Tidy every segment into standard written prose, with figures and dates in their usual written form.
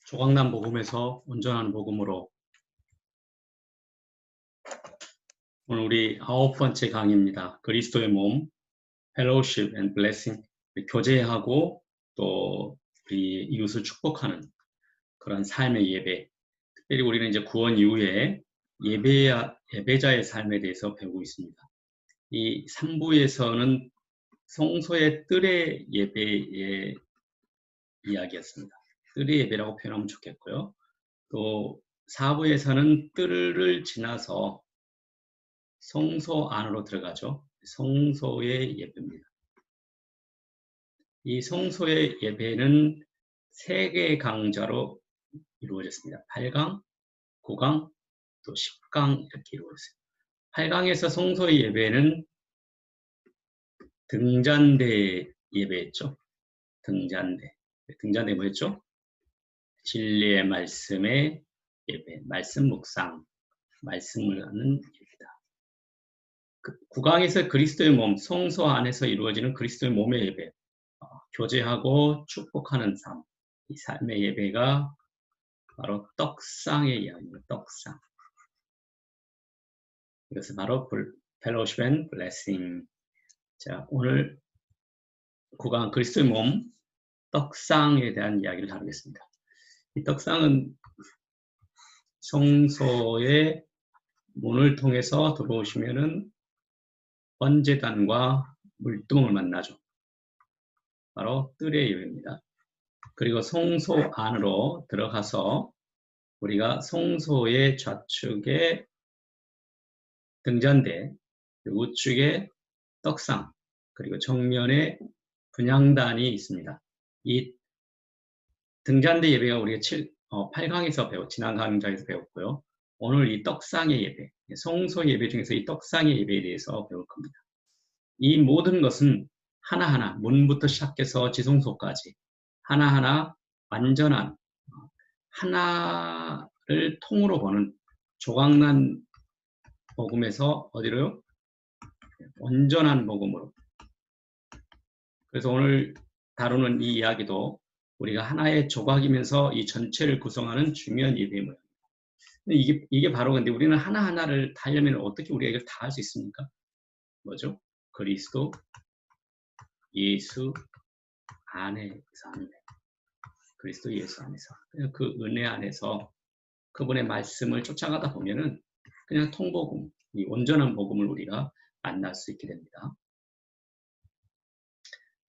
조각난 복음에서 온전한 복음으로. 오늘 우리 9번째 강의입니다. 그리스도의 몸, Fellowship and Blessing, 교제하고 또 우리 이웃을 축복하는 그런 삶의 예배. 특별히 우리는 이제 구원 이후에 예배자의 삶에 대해서 배우고 있습니다. 이 3부에서는 성소의 뜰의 예배의 이야기였습니다. 뜰의 예배라고 표현하면 좋겠고요. 또 4부에서는 뜰을 지나서 성소 안으로 들어가죠. 성소의 예배입니다. 이 성소의 예배는 3개의 강좌로 이루어졌습니다. 8강, 9강, 또 10강 이렇게 이루어졌어요. 8강에서 성소의 예배는 등잔대 예배였죠. 등잔대 뭐였죠? 진리의 말씀의 예배, 말씀 묵상, 말씀을 하는 예배다. 9강에서 그리스도의 몸, 성소 안에서 이루어지는 그리스도의 몸의 예배, 교제하고 축복하는 삶, 이 삶의 예배가 바로 떡상의 이야기입니다. 떡상. 이것은 바로 Fellowship and Blessing. 자, 오늘 9강 그리스도의 몸, 떡상에 대한 이야기를 다루겠습니다. 이 떡상은 성소의 문을 통해서 들어오시면은 번제단과 물두멍을 만나죠. 바로 뜰의 예배입니다. 그리고 성소 안으로 들어가서 우리가 성소의 좌측에 등잔대, 우측에 떡상, 그리고 정면에 분향단이 있습니다. 이 등잔대 예배가 우리가 8강에서 지난 강좌에서 배웠고요. 오늘 이 떡상의 예배, 성소 예배 중에서 이 떡상의 예배에 대해서 배울 겁니다. 이 모든 것은 하나하나 문부터 시작해서 지성소까지 하나하나 완전한 하나를 통으로 보는 조각난 복음에서 어디로요? 온전한 복음으로. 그래서 오늘 다루는 이 이야기도 우리가 하나의 조각이면서 이 전체를 구성하는 중요한 예배의 모양입니다. 이게 바로 근데 우리는 하나하나를 다 하려면 어떻게 우리가 이걸 다 할 수 있습니까? 뭐죠? 그리스도, 예수 안에서 하는 데. 그리스도 예수 안에서. 그 은혜 안에서 그분의 말씀을 쫓아가다 보면은 그냥 통복음, 이 온전한 복음을 우리가 만날 수 있게 됩니다.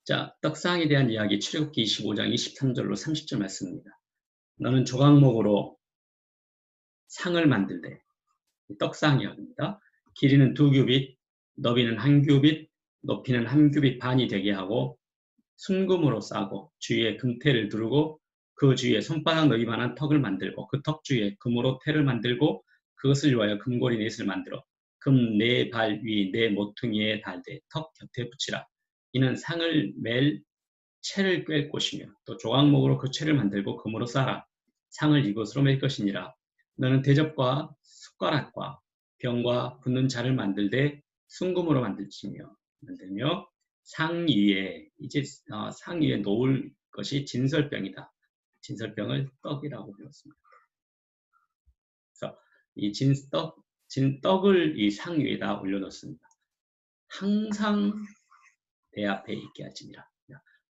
자, 떡상에 대한 이야기 출애굽기 25장 23절로 30절 말씀입니다. 너는 조각목으로 상을 만들되, 떡상 이야기입니다. 길이는 2규빗, 너비는 1규빗, 높이는 1규빗 반이 되게 하고 순금으로 싸고 주위에 금테를 두르고 그 주위에 손바닥 너비만한 턱을 만들고 그 턱 주위에 금으로 테를 만들고 그것을 위하여 금고리 넷을 만들어 금 네 발 위 네 모퉁이에 달되 턱 곁에 붙이라. 이는 상을 맬 채를 꿰 곳이며 또 조각목으로 그 채를 만들고 금으로 싸라. 상을 이것으로 맬 것이니라. 너는 대접과 숟가락과 병과 붓는 자를 만들되 순금으로 만들며 상 위에 상 위에 놓을 것이 진설병이다. 진설병을 떡이라고 배웠습니다. 그래서 이 진떡을 이 상 위에다 올려놓습니다. 항상 내 앞에 있게 하지니라.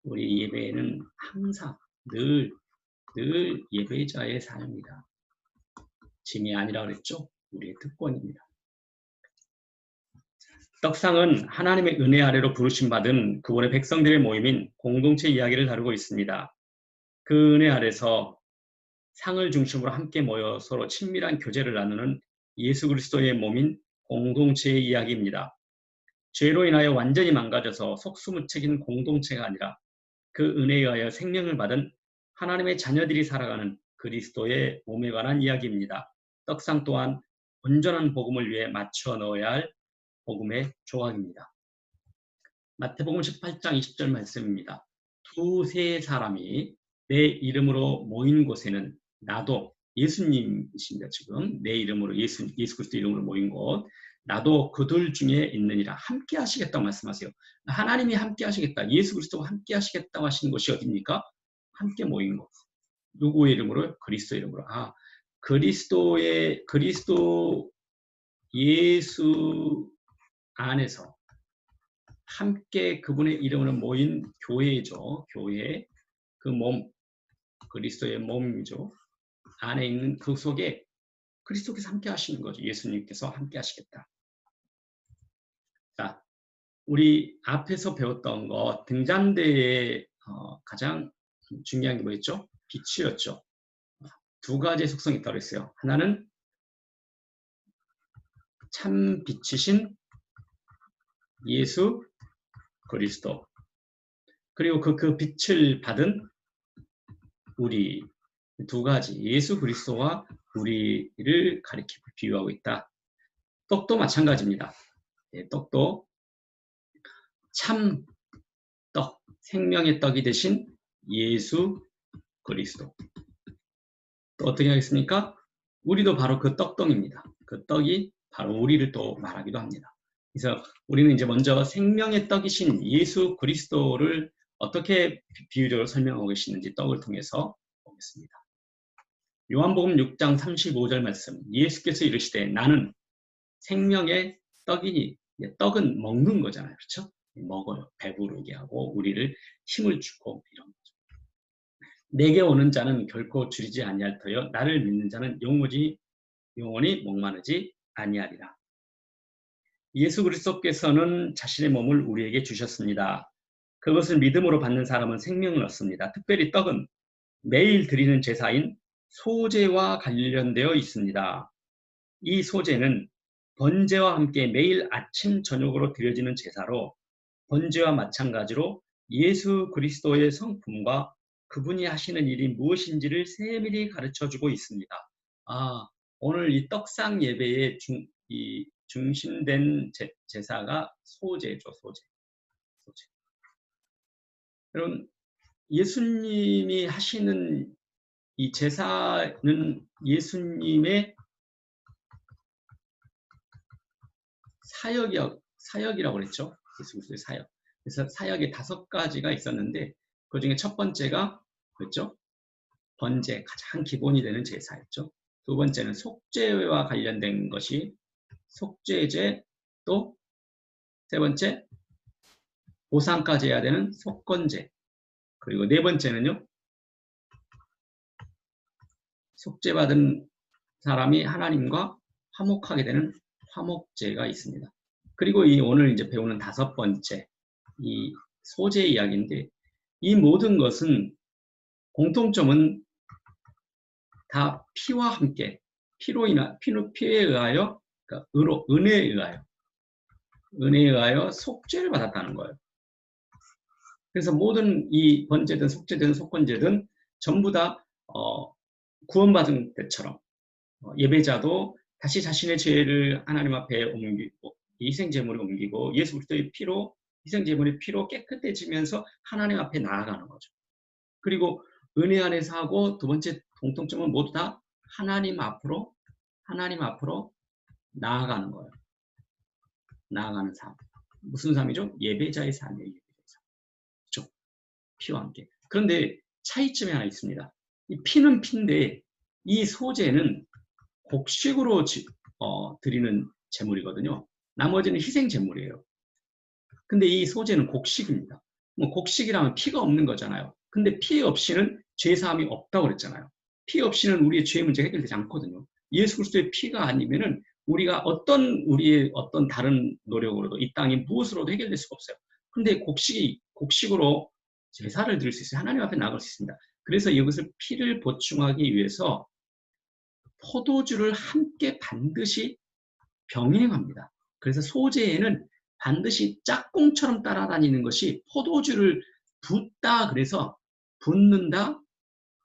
우리 예배는 항상 늘 예배자의 삶이다. 짐이 아니라 그랬죠? 우리의 특권입니다. 떡상은 하나님의 은혜 아래로 부르심받은 그분의 백성들의 모임인 공동체 이야기를 다루고 있습니다. 그 은혜 아래서 상을 중심으로 함께 모여 서로 친밀한 교제를 나누는 예수 그리스도의 몸인 공동체의 이야기입니다. 죄로 인하여 완전히 망가져서 속수무책인 공동체가 아니라 그 은혜에 의하여 생명을 받은 하나님의 자녀들이 살아가는 그리스도의 몸에 관한 이야기입니다. 떡상 또한 온전한 복음을 위해 맞춰 넣어야 할 복음의 조각입니다. 마태복음 18장 20절 말씀입니다. 두세 사람이 내 이름으로 모인 곳에는 나도, 예수님이십니다. 지금 내 이름으로 예수 그리스도 이름으로 모인 곳, 나도 그들 중에 있느니라. 함께 하시겠다고 말씀하세요. 하나님이 함께 하시겠다, 예수 그리스도가 함께 하시겠다고 하시는 곳이 어디입니까? 함께 모인 곳. 누구의 이름으로? 그리스도 이름으로. 아, 그리스도 예수 안에서 함께 그분의 이름으로 모인 교회죠. 교회. 그 몸, 그리스도의 몸이죠. 안에 있는 그 속에 그리스도께서 함께 하시는 거죠. 예수님께서 함께 하시겠다. 자, 우리 앞에서 배웠던 거 등잔대의 가장 중요한 게 뭐였죠? 빛이었죠. 두 가지의 속성이 있다고 했어요. 하나는 참 빛이신 예수 그리스도. 그리고 그 빛을 받은 우리 두 가지 예수 그리스도와 우리를 가리키고 비유하고 있다. 떡도 마찬가지입니다. 떡도 참 떡, 생명의 떡이 되신 예수 그리스도. 또 어떻게 하겠습니까? 우리도 바로 그 떡덩입니다. 그 떡이 바로 우리를 또 말하기도 합니다. 그래서 우리는 이제 먼저 생명의 떡이신 예수 그리스도를 어떻게 비유적으로 설명하고 계시는지 떡을 통해서 보겠습니다. 요한복음 6장 35절 말씀. 예수께서 이르시되 나는 생명의 떡이니, 떡은 먹는 거잖아요. 그렇죠? 먹어요. 배부르게 하고 우리를 힘을 주고 이런 거죠. 내게 오는 자는 결코 줄이지 아니할 터여 나를 믿는 자는 영원히 목마르지 아니하리라. 예수 그리스도께서는 자신의 몸을 우리에게 주셨습니다. 그것을 믿음으로 받는 사람은 생명을 얻습니다. 특별히 떡은 매일 드리는 제사인 소제와 관련되어 있습니다. 이 소제는 번제와 함께 매일 아침 저녁으로 드려지는 제사로 번제와 마찬가지로 예수 그리스도의 성품과 그분이 하시는 일이 무엇인지를 세밀히 가르쳐주고 있습니다. 아, 오늘 이 떡상 예배의 중심된 제사가 소제죠, 소제. 여러분, 예수님이 하시는 이 제사는 예수님의 사역이라고 그랬죠. 예수 그리스도의 사역. 그래서 사역이 5가지가 있었는데 그 중에 첫 번째가 그랬죠. 번제, 가장 기본이 되는 제사였죠. 두 번째는 속죄와 관련된 것이 속죄제, 또 세 번째 보상까지 해야 되는 속건제, 그리고 네 번째는요. 속죄받은 사람이 하나님과 화목하게 되는 화목제가 있습니다. 그리고 이 오늘 이제 배우는 5번째 이 소제 이야기인데 이 모든 것은 공통점은 다 피와 함께 피에 의하여 그러니까 은혜에 의하여 속죄를 받았다는 거예요. 그래서 모든 이 번제든 속죄든 속건제든 전부 다 구원받은 때처럼 예배자도 다시 자신의 죄를 하나님 앞에 옮기고 희생제물을 옮기고 예수 그리스도의 피로 희생제물의 피로 깨끗해지면서 하나님 앞에 나아가는 거죠. 그리고 은혜 안에서 하고 두 번째 공통점은 모두 다 하나님 앞으로 나아가는 거예요. 나아가는 삶. 무슨 삶이죠? 예배자의 삶이에요. 예배자의 삶. 그렇죠? 피와 함께. 그런데 차이점이 하나 있습니다. 이 피는 피인데 이 소제는 곡식으로 드리는 제물이거든요. 나머지는 희생 제물이에요. 근데 이 소제는 곡식입니다. 뭐 곡식이라면 피가 없는 거잖아요. 근데 피 없이는 죄사함이 없다고 그랬잖아요. 피 없이는 우리의 죄 문제가 해결되지 않거든요. 예수 그리스도의 피가 아니면은 우리가 우리의 어떤 다른 노력으로도 이 땅이 무엇으로도 해결될 수가 없어요. 근데 곡식으로 제사를 드릴 수 있어요. 하나님 앞에 나갈 수 있습니다. 그래서 이것을 피를 보충하기 위해서 포도주를 함께 반드시 병행합니다. 그래서 소제에는 반드시 짝꿍처럼 따라다니는 것이 포도주를 붓다 그래서 붓는다,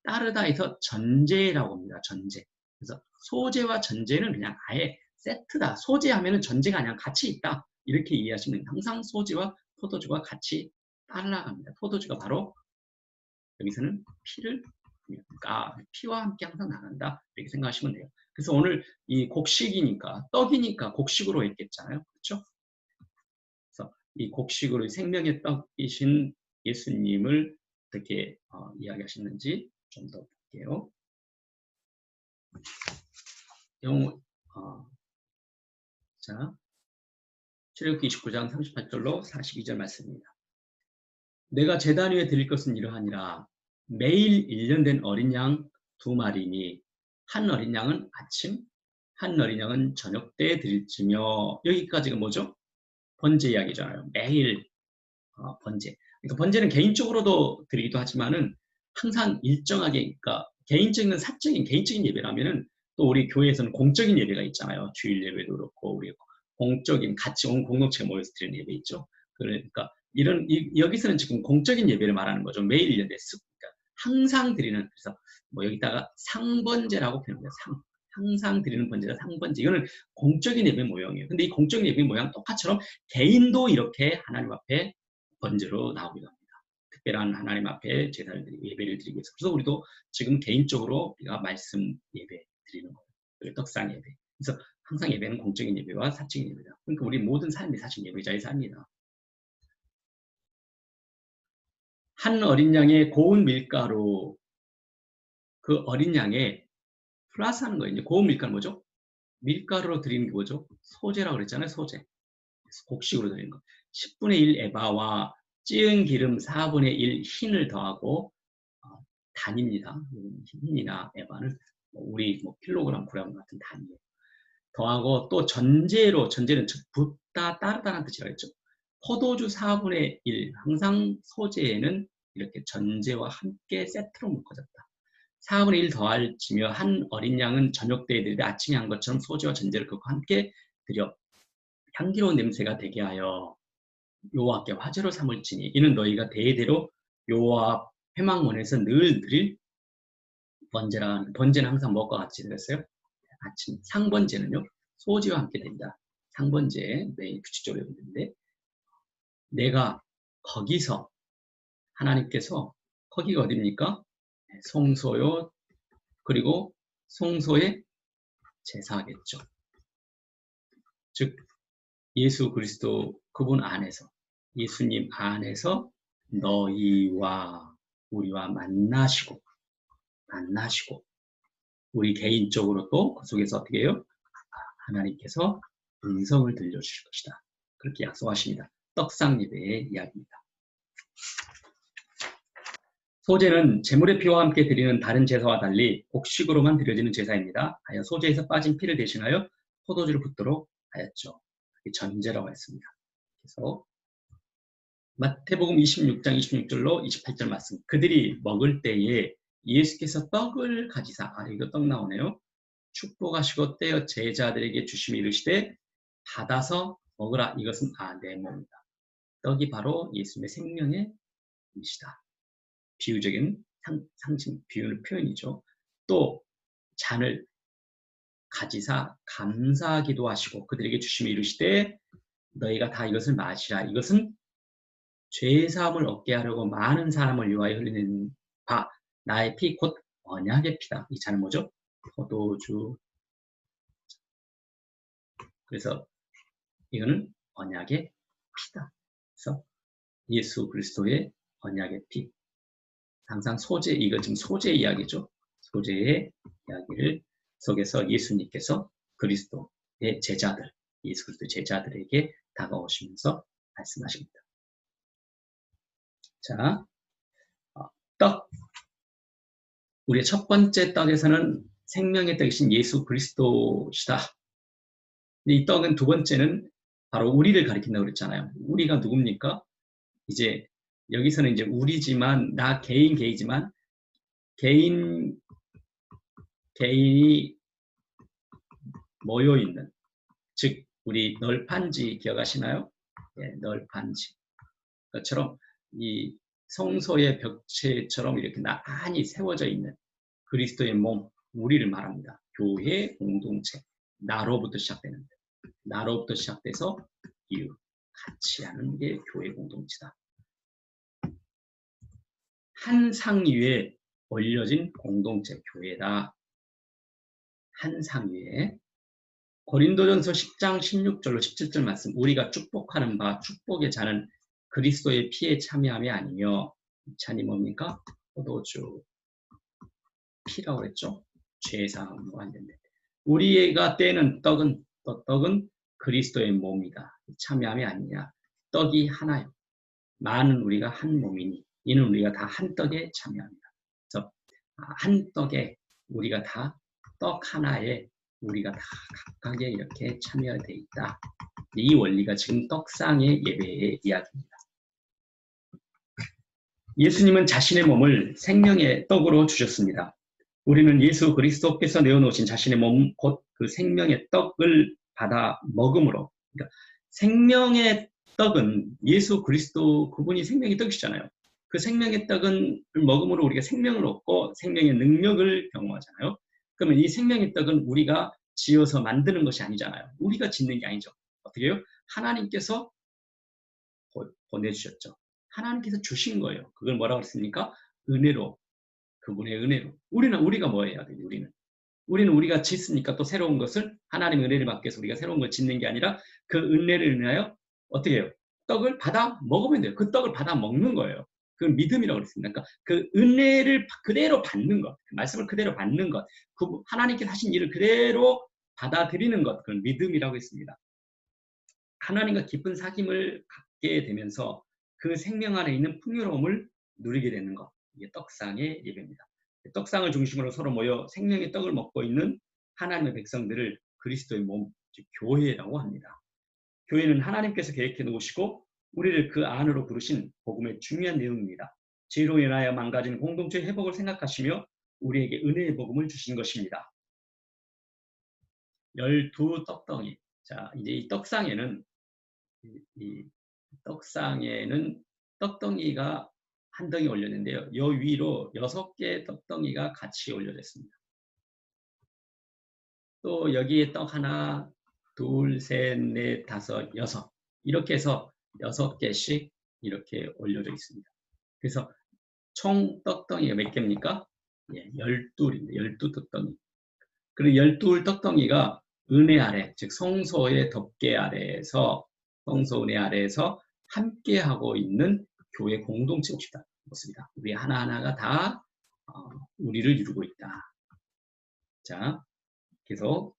따르다 해서 전제라고 합니다. 전제. 그래서 소제와 전제는 그냥 아예 세트다. 소제하면 전제가 아니라 같이 있다. 이렇게 이해하시면 항상 소제와 포도주가 같이 따라갑니다. 포도주가 바로 여기서는 피와 함께 항상 나간다. 이렇게 생각하시면 돼요. 그래서 오늘 이 곡식이니까 떡이니까 곡식으로 했겠잖아요. 그렇죠? 그래서 이 곡식으로 생명의 떡이신 예수님을 어떻게 이야기하시는지 좀 더 볼게요. 영어, 자, 출애굽기 29장 38절로 42절 말씀입니다. 내가 제단 위에 드릴 것은 이러하니라. 매일 1년 된 어린 양 2마리니 한 어린 양은 아침, 한 어린 양은 저녁 때 드릴지며. 여기까지가 뭐죠? 번제 이야기잖아요. 매일 번제. 그러니까 번제는 개인적으로도 드리기도 하지만은 항상 일정하게, 그러니까 개인적인 사적인 개인적인 예배라면은 또 우리 교회에서는 공적인 예배가 있잖아요. 주일 예배도 그렇고 우리 공적인 같이 온 공동체가 모여서 드리는 예배 있죠. 그러니까 여기서는 지금 공적인 예배를 말하는 거죠. 매일 1년 됐습니다. 항상 드리는, 그래서 뭐 여기다가 상번제라고 표현합니다. 항상 드리는 번제가 상번제. 이거는 공적인 예배 모형이에요. 근데 이 공적인 예배 모양 똑같처럼 개인도 이렇게 하나님 앞에 번제로 나오기도 합니다. 특별한 하나님 앞에 제사를 드리고 예배를 드리기 위해서. 그래서 우리도 지금 개인적으로 우리가 말씀 예배 드리는 거예요. 떡상 예배. 그래서 항상 예배는 공적인 예배와 사적인 예배다. 그러니까 우리 모든 삶이 사실 예배자의 삶이다. 한 어린 양의 고운 밀가루, 그 어린 양에 플러스하는 거예요. 이제 고운 밀가루 뭐죠? 밀가루로 드리는 게 뭐죠? 소제라고 그랬잖아요. 소제. 곡식으로 드리는 거. 10분의 1 에바와 찌은 기름 4분의 1 흰을 더하고 단입니다. 흰이나 에바는 우리 킬로그램, 그램 같은 단이에요. 더하고 또 전제는 붓다 따르다는 뜻이라고 했죠. 포도주 4분의 1, 항상 소제에는 이렇게 전제와 함께 세트로 묶어졌다. 4분의 1 더할지며 한 어린 양은 저녁 때에 드리되 아침에 한 것처럼 소제와 전제를 긋고 함께 드려 향기로운 냄새가 되게 하여 여호와께 화제로 삼을지니 이는 너희가 대대로 여호와 회막문에서 늘 드릴 번제라. 번제는 항상 뭐가 같이 드렸어요? 아침. 상번제는요, 소지와 함께 된다. 상번제 매일 규칙적으로 드리는데, 내가 거기서 하나님께서 거기가 어디입니까? 성소요. 그리고 성소의 제사겠죠. 즉 예수 그리스도 그분 안에서, 예수님 안에서 너희와 우리와 만나시고 우리 개인적으로 또 그 속에서 어떻게 해요? 하나님께서 음성을 들려주실 것이다. 그렇게 약속하십니다. 떡상 예배의 이야기입니다. 소제는 제물의 피와 함께 드리는 다른 제사와 달리 곡식으로만 드려지는 제사입니다. 하여 소제에서 빠진 피를 대신하여 포도주를 붓도록 하였죠. 그게 전제라고 했습니다. 그래서 마태복음 26장 26절로 28절 말씀. 그들이 먹을 때에 예수께서 떡을 가지사, 이거 떡 나오네요. 축복하시고 떼어 제자들에게 주시며 이르시되 받아서 먹으라. 이것은 내 몸이다. 떡이 바로 예수님의 생명의 음식이다. 비유적인 상징, 비유는 표현이죠. 또 잔을 가지사 감사하기도 하시고 그들에게 주시며 이르시되 너희가 다 이것을 마시라. 이것은 죄사함을 얻게 하려고 많은 사람을 위하여 흘리는 바 나의 피 곧 언약의 피다. 이 잔은 뭐죠? 포도주. 그래서 이거는 언약의 피다. 그래서 예수 그리스도의 언약의 피. 항상 소재, 이거 지금 소재 이야기죠. 소재의 이야기를 속에서 예수님께서 그리스도의 제자들, 예수 그리스도의 제자들에게 다가오시면서 말씀하십니다. 자, 떡. 우리의 첫 번째 떡에서는 생명의 떡이신 예수 그리스도시다. 이 떡은 두 번째는 바로 우리를 가리킨다고 그랬잖아요. 우리가 누굽니까? 이제 여기서는 이제 우리지만, 나 개인이지만 개인이 모여 있는, 즉 우리 널판지 기억하시나요? 예, 널판지. 그것처럼 이 성소의 벽체처럼 이렇게 나란히 세워져 있는 그리스도의 몸, 우리를 말합니다. 교회 공동체, 나로부터 시작되는데, 나로부터 시작돼서 이웃 같이 하는 게 교회 공동체다. 한 상 위에 올려진 공동체 교회다. 한 상 위에. 고린도전서 10장 16절로 17절 말씀. 우리가 축복하는 바 축복의 잔은 그리스도의 피에 참여함이 아니며, 이 잔이 뭡니까? 포도주. 피라고 그랬죠. 죄사함과 관련된. 우리가 떼는 떡은 그리스도의 몸이다. 참여함이 아니냐. 떡이 하나요. 많은 우리가 한 몸이니 이는 우리가 다 한 떡에 참여합니다. 그래서 한 떡에 우리가 다 떡 하나에 우리가 다 각각에 이렇게 참여되어 있다. 이 원리가 지금 떡상의 예배의 이야기입니다. 예수님은 자신의 몸을 생명의 떡으로 주셨습니다. 우리는 예수 그리스도께서 내어놓으신 자신의 몸, 곧 그 생명의 떡을 받아 먹음으로, 그러니까 생명의 떡은 예수 그리스도 그분이 생명의 떡이시잖아요. 그 생명의 떡은 먹음으로 우리가 생명을 얻고 생명의 능력을 경험하잖아요. 그러면 이 생명의 떡은 우리가 지어서 만드는 것이 아니잖아요. 우리가 짓는 게 아니죠. 어떻게 해요? 하나님께서 보내주셨죠. 하나님께서 주신 거예요. 그걸 뭐라고 했습니까? 은혜로, 그분의 은혜로. 우리가 뭐 해야 돼요? 우리는 우리가 짓습니까? 또 새로운 것을 하나님의 은혜를 받기 위해서 우리가 새로운 걸 짓는 게 아니라 그 은혜를 인하여 어떻게 해요? 떡을 받아 먹으면 돼요. 그 떡을 받아 먹는 거예요. 그 믿음이라고 그랬습니다. 그러니까 그 은혜를 그대로 받는 것, 그 말씀을 그대로 받는 것, 그 하나님께서 하신 일을 그대로 받아들이는 것, 그건 믿음이라고 했습니다. 하나님과 깊은 사귐을 갖게 되면서 그 생명 안에 있는 풍요로움을 누리게 되는 것, 이게 떡상의 예배입니다. 떡상을 중심으로 서로 모여 생명의 떡을 먹고 있는 하나님의 백성들을 그리스도의 몸, 즉 교회라고 합니다. 교회는 하나님께서 계획해 놓으시고 우리를 그 안으로 부르신 복음의 중요한 내용입니다. 죄로 인하여 망가진 공동체의 회복을 생각하시며 우리에게 은혜의 복음을 주신 것입니다. 12 떡덩이. 자, 이제 이 떡상에는 떡덩이가 한 덩이 올렸는데요. 요 위로 6개의 떡덩이가 같이 올려졌습니다. 또 여기에 떡 하나, 둘, 셋, 넷, 다섯, 여섯 이렇게 해서 6개씩 이렇게 올려져 있습니다. 그래서 총 떡덩이가 몇 개입니까? 예, 12입니다. 12 떡덩이. 그리고 12 떡덩이가 은혜 아래, 즉 성소의 덮개 아래에서 성소 은혜 아래에서 함께하고 있는 교회 공동체 모습이다. 우리 하나하나가 다 우리를 이루고 있다. 자, 계속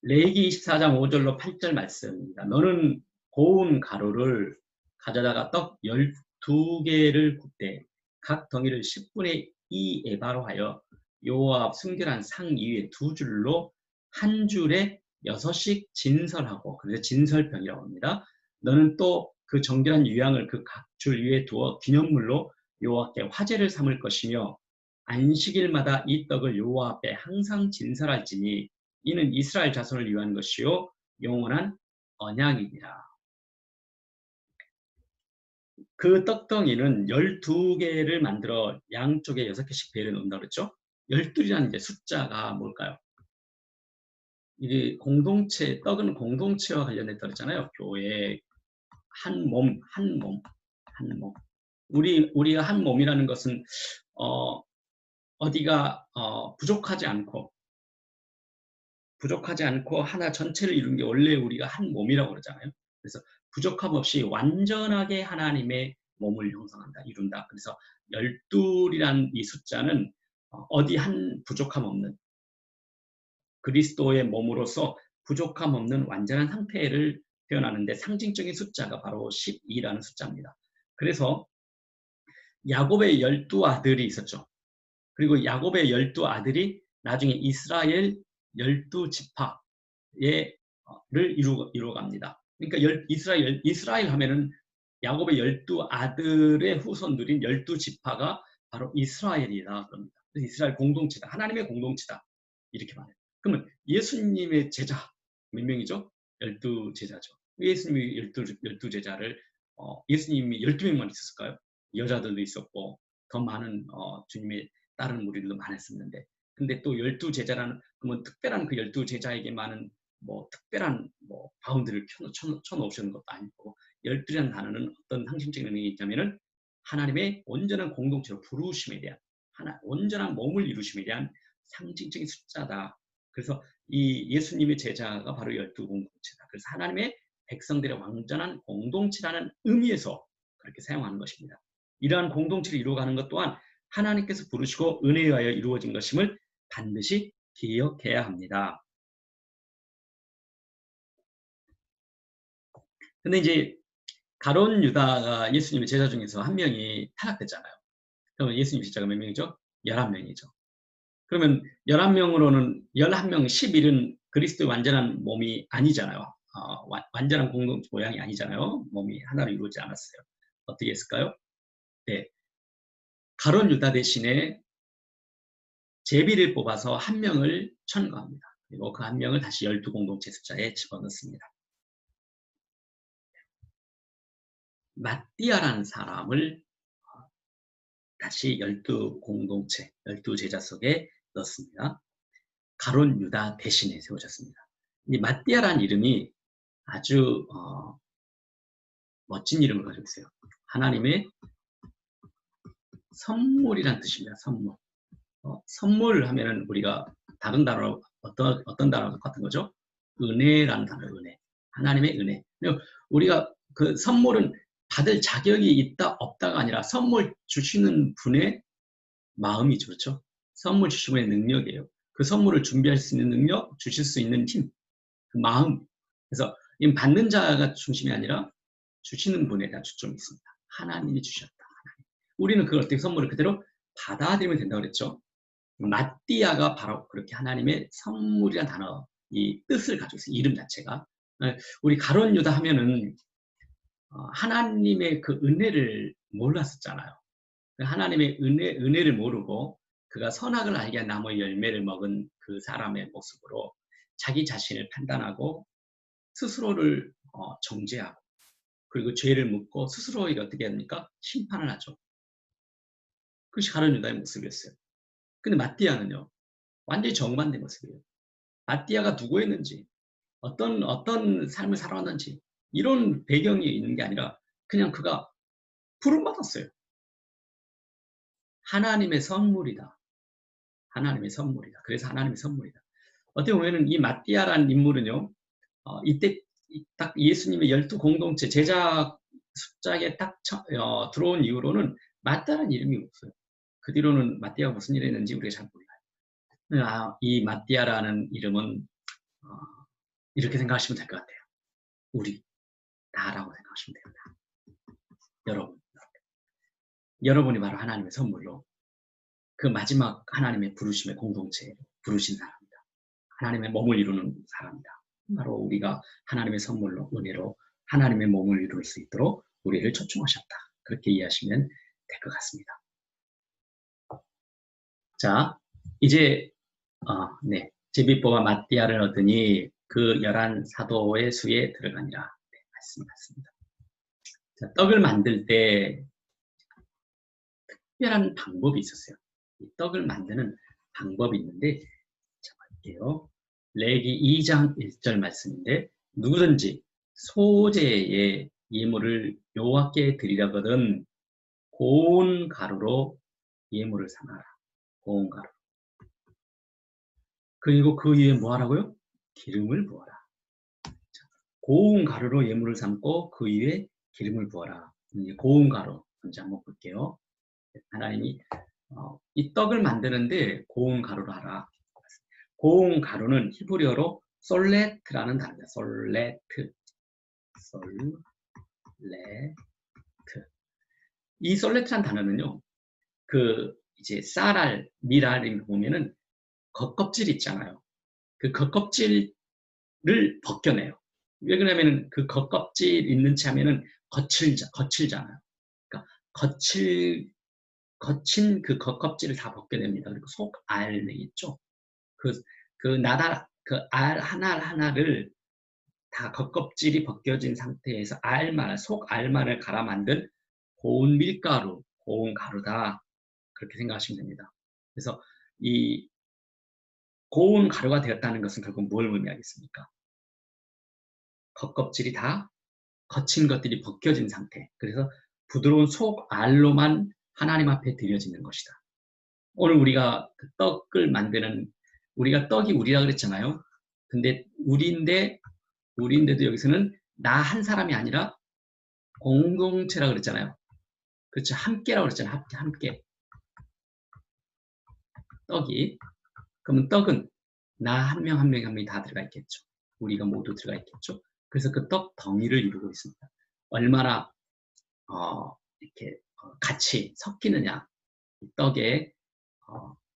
레위기 24장 5절로 8절 말씀입니다. 너는 고운 가루를 가져다가 떡 12개를 굽되 각 덩이를 10분의 2 에바로 하여 여호와 앞 순결한 상 위에 2줄로 한 줄에 6씩 진설하고, 그래서 진설병이라고 합니다. 너는 또 그 정결한 유향을 그 각 줄 위에 두어 기념물로 여호와께 화제를 삼을 것이며 안식일마다 이 떡을 여호와 앞에 항상 진설할지니 이는 이스라엘 자손을 위한 것이요 영원한 언약이니라. 그 떡덩이는 12개를 만들어 양쪽에 6개씩 배를 놓는다고 그랬죠. 12이라는 이제 숫자가 뭘까요? 이게 공동체, 떡은 공동체와 관련됐다고 그랬잖아요. 교회 한 몸, 한 몸, 한 몸. 우리가 한 몸이라는 것은 어디가 부족하지 않고 하나 전체를 이루는 게 원래 우리가 한 몸이라고 그러잖아요. 그래서 부족함 없이 완전하게 하나님의 몸을 형성한다, 이룬다. 그래서 12이란 이 숫자는 어디 한 부족함 없는 그리스도의 몸으로서 부족함 없는 완전한 상태를 표현하는데 상징적인 숫자가 바로 12라는 숫자입니다. 그래서 야곱의 12 아들이 있었죠. 그리고 야곱의 12 아들이 나중에 이스라엘 12지파를 이루어갑니다. 그러니까 이스라엘 하면은 야곱의 12 아들의 후손들인 12지파가 바로 이스라엘이다 그럽니다. 그래서 이스라엘 공동체다. 하나님의 공동체다. 이렇게 말해요. 그러면 예수님의 제자 몇 명이죠? 12 제자죠. 예수님이 12 제자를 예수님이 12명만 있었을까요? 여자들도 있었고 더 많은 주님의 다른 무리들도 많았었는데, 근데 또 12 제자라는, 그러면 특별한 그 12 제자에게만은 특별한 바운드를 쳐놓으시는 것도 아니고, 12라는 단어는 어떤 상징적인 의미가 있냐면은 하나님의 온전한 공동체로 부르심에 대한, 온전한 몸을 이루심에 대한 상징적인 숫자다. 그래서 이 예수님의 제자가 바로 12 공동체다. 그래서 하나님의 백성들의 완전한 공동체라는 의미에서 그렇게 사용하는 것입니다. 이러한 공동체를 이루어가는 것 또한 하나님께서 부르시고 은혜에 의하여 이루어진 것임을 반드시 기억해야 합니다. 근데 이제 가룟 유다가 예수님의 제자 중에서 한 명이 탈락됐잖아요. 그러면 예수님 제자가 몇 명이죠? 11명이죠. 그러면 11명으로는 11명, 11은 그리스도의 완전한 몸이 아니잖아요. 완전한 공동 모양이 아니잖아요. 몸이 하나로 이루어지지 않았어요. 어떻게 했을까요? 네. 가룟 유다 대신에 제비를 뽑아서 한 명을 천거합니다. 그리고 그 한 명을 다시 12 공동체 숫자에 집어넣습니다. 마띠아라는 사람을 다시 12 공동체, 12 제자 속에 넣습니다. 가룟 유다 대신에 세워졌습니다. 이 마띠아라는 이름이 아주 멋진 이름을 가지고 있어요. 하나님의 선물이란 뜻입니다. 선물. 선물 하면은 우리가 다른 단어 어떤 단어가 똑같은 거죠? 은혜라는 단어, 은혜. 하나님의 은혜. 우리가 그 선물은 받을 자격이 있다 없다가 아니라 선물 주시는 분의 마음이죠, 그렇죠? 선물 주시는 분의 능력이에요. 그 선물을 준비할 수 있는 능력, 주실 수 있는 힘, 그 마음. 그래서 이 받는 자가 중심이 아니라 주시는 분에 대한 초점이 있습니다. 하나님이 주셨다. 하나님. 우리는 그걸 어떻게 선물을 그대로 받아들이면 된다고 그랬죠. 마띠아가 바로 그렇게 하나님의 선물이라는 단어, 이 뜻을 가지고 있어요. 이름 자체가. 우리 가룟 유다 하면은 하나님의 그 은혜를 몰랐었잖아요. 하나님의 은혜를 모르고 그가 선악을 알게 한 나무의 열매를 먹은 그 사람의 모습으로 자기 자신을 판단하고 스스로를 정죄하고 그리고 죄를 묻고 스스로에게 어떻게 합니까? 심판을 하죠. 그것이 가룟 유다의 모습이었어요. 근데 마띠아는요. 완전히 정반대 모습이에요. 마띠아가 누구였는지 어떤 삶을 살아왔는지 이런 배경이 있는 게 아니라 그냥 그가 부름받았어요. 하나님의 선물이다. 하나님의 선물이다. 그래서 하나님의 선물이다. 어떻게 보면 이 마띠아라는 인물은요. 이때 딱 예수님의 12 공동체 제자 숫자에 딱 들어온 이후로는 마띠아라는 이름이 없어요. 그 뒤로는 마띠아가 무슨 일을 했는지 우리가 잘 몰라요. 이 마띠아라는 이름은 이렇게 생각하시면 될 것 같아요. 우리, 나라고 생각하시면 됩니다. 여러분이 바로 하나님의 선물로 그 마지막 하나님의 부르심의 공동체에 부르신 사람이다. 하나님의 몸을 이루는 사람이다. 바로 우리가 하나님의 선물로 은혜로 하나님의 몸을 이룰 수 있도록 우리를 초청하셨다. 그렇게 이해하시면 될 것 같습니다. 자, 이제 제비뽑아 마띠아를 얻으니 그 11 사도의 수에 들어가니라. 네, 말씀입니다. 자, 떡을 만들 때 특별한 방법이 있었어요. 이 떡을 만드는 방법이 있는데 자, 볼게요. 레기 2장 1절 말씀인데 누구든지 소재의 예물을 여호와께 드리려거든 고운 가루로 예물을 삼아라. 고운 가루. 그리고 그 위에 뭐 하라고요? 기름을 부어라. 자, 고운 가루로 예물을 삼고 그 위에 기름을 부어라. 고운 가루 먼저 한번 볼게요. 하나님이 이 떡을 만드는데 고운 가루로 하라. 고운 가루는 히브리어로 솔레트라는 단어입니다. 솔레트. 이 솔레트라는 단어는요. 그 이제 쌀알, 밀알을 보면은 겉껍질 있잖아요. 그 겉껍질을 벗겨내요. 왜 그러냐면은 그 겉껍질 있는 채 하면은 거칠잖아요. 그러니까 거친 그 겉껍질을 다 벗겨냅니다. 그리고 속알 있죠. 그 알 하나를 다 겉껍질이 벗겨진 상태에서 속알만을 갈아 만든 고운 밀가루, 고운 가루다. 그렇게 생각하시면 됩니다. 그래서 이 고운 가루가 되었다는 것은 결국 뭘 의미하겠습니까? 겉껍질이 다 거친 것들이 벗겨진 상태. 그래서 부드러운 속알로만 하나님 앞에 드려지는 것이다. 오늘 우리가 그 떡을 만드는 우리가 떡이 우리라 그랬잖아요. 근데 우리인데도 여기서는 나 한 사람이 아니라 공동체라 그랬잖아요. 그렇죠. 함께라고 그랬잖아요. 함께. 떡이. 그러면 떡은 나 한 명 한 명 한 명이 다 들어가 있겠죠. 우리가 모두 들어가 있겠죠. 그래서 그 떡 덩이를 이루고 있습니다. 얼마나 이렇게 같이 섞이느냐. 이 떡의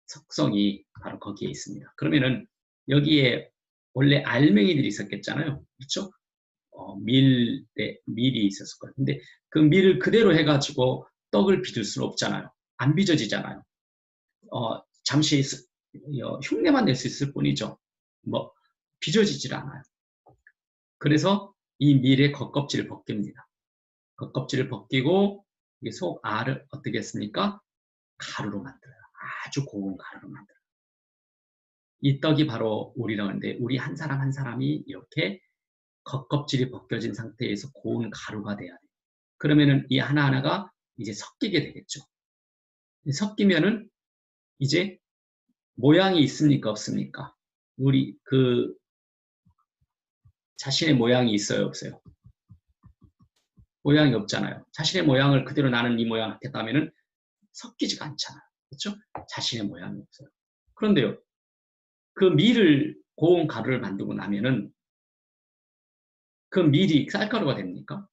속성이 바로 거기에 있습니다. 그러면은 여기에 원래 알맹이들이 있었겠잖아요. 그렇죠? 밀이 있었을 거예요. 근데 그 밀을 그대로 해가지고 떡을 빚을 수는 없잖아요. 안 빚어지잖아요. 잠시 흉내만 낼 수 있을 뿐이죠. 뭐 빚어지질 않아요. 그래서 이 밀의 겉껍질을 벗깁니다. 겉껍질을 벗기고 속 알을 어떻게 했습니까? 가루로 만들어요. 아주 고운 가루로 만들어요. 이 떡이 바로 우리라고 하는데 우리 한 사람 한 사람이 이렇게 겉껍질이 벗겨진 상태에서 고운 가루가 돼야 돼요. 그러면은 이 하나하나가 이제 섞이게 되겠죠. 섞이면은 이제 모양이 있습니까? 없습니까? 우리 자신의 모양이 있어요? 없어요? 모양이 없잖아요. 자신의 모양을 그대로 나는 이 모양 하겠다 하면은 섞이지가 않잖아요. 그렇죠? 자신의 모양이 없어요. 그런데요. 그 밀을 고운 가루를 만들고 나면은 그 밀이 쌀가루가 됩니까?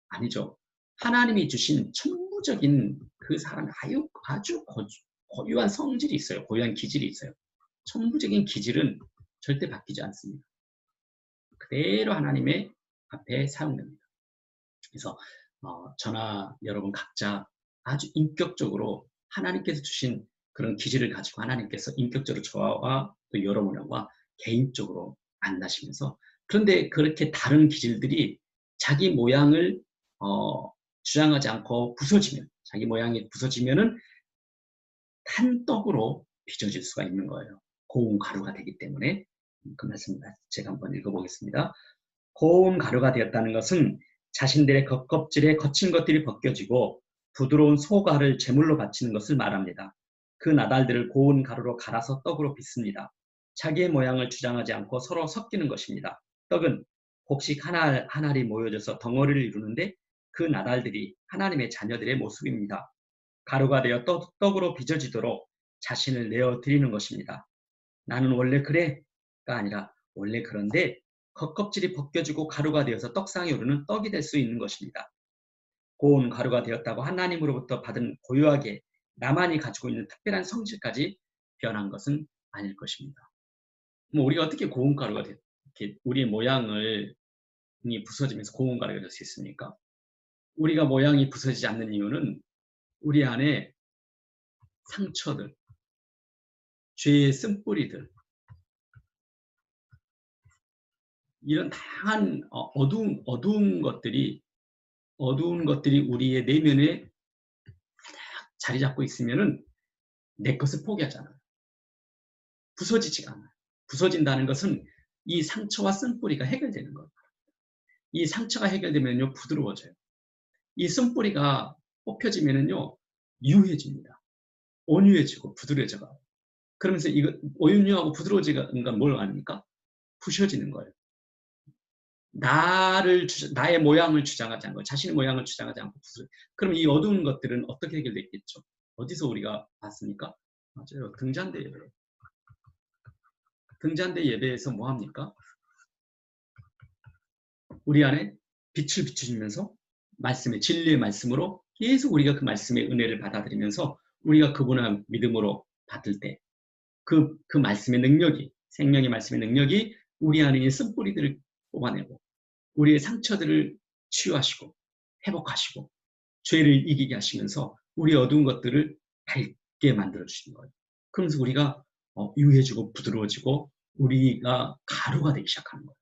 아니죠. 하나님이 주신 천부적인 그 사람의 아주 고유한 성질이 있어요. 고유한 기질이 있어요. 천부적인 기질은 절대 바뀌지 않습니다. 그대로 하나님의 앞에 사용됩니다. 그래서 저나 여러분 각자 아주 인격적으로 하나님께서 주신 그런 기질을 가지고 하나님께서 인격적으로 저와 또 여러분과 개인적으로 만나시면서 그런데 그렇게 다른 기질들이 자기 모양을 주장하지 않고 부서지면 자기 모양이 부서지면은 한 떡으로 빚어질 수가 있는 거예요. 고운 가루가 되기 때문에 그 말씀 제가 한번 읽어보겠습니다. 고운 가루가 되었다는 것은 자신들의 겉껍질에 거친 것들이 벗겨지고 부드러운 소가를 제물로 바치는 것을 말합니다. 그 나달들을 고운 가루로 갈아서 떡으로 빚습니다. 자기의 모양을 주장하지 않고 서로 섞이는 것입니다. 떡은 곡식 하나알이 모여져서 덩어리를 이루는데 그 나달들이 하나님의 자녀들의 모습입니다. 가루가 되어 떡으로 빚어지도록 자신을 내어드리는 것입니다. 나는 원래 그래가 아니라 원래 그런데 겉껍질이 벗겨지고 가루가 되어서 떡상에 오르는 떡이 될 수 있는 것입니다. 고운 가루가 되었다고 하나님으로부터 받은 고유하게 나만이 가지고 있는 특별한 성질까지 변한 것은 아닐 것입니다. 우리가 어떻게 고운 가루가 이렇게 우리의 모양이 부서지면서 고운 가루가 될 수 있습니까? 우리가 모양이 부서지지 않는 이유는 우리 안에 상처들, 죄의 쓴뿌리들, 이런 다양한 어두운 것들이 우리의 내면에 자리 잡고 있으면은 내 것을 포기하잖아요. 부서지지가 않아요. 부서진다는 것은 이 상처와 쓴뿌리가 해결되는 거예요. 이 상처가 해결되면요 부드러워져요. 이 쓴뿌리가 뽑혀지면은요 유해집니다. 온유해지고 부드러워져요. 그러면서 이거 온유하고 부드러워지는 건 뭘 아닙니까? 부셔지는 거예요. 나의 모양을 주장하지 않고 자신의 모양을 주장하지 않고 그럼 이 어두운 것들은 어떻게 해결됐겠죠? 어디서 우리가 봤습니까? 맞아요. 등잔대 예배. 등잔대 예배에서 뭐 합니까? 우리 안에 빛을 비추시면서 말씀의 진리의 말씀으로 계속 우리가 그 말씀의 은혜를 받아들이면서 우리가 그분의 믿음으로 받을 때 그 말씀의 능력이 생명의 말씀의 능력이 우리 안에 있는 쓴뿌리들을 뽑아내고 우리의 상처들을 치유하시고 회복하시고 죄를 이기게 하시면서 우리 어두운 것들을 밝게 만들어주시는 거예요. 그러면서 우리가 유해지고 부드러워지고 우리가 가루가 되기 시작하는 거예요.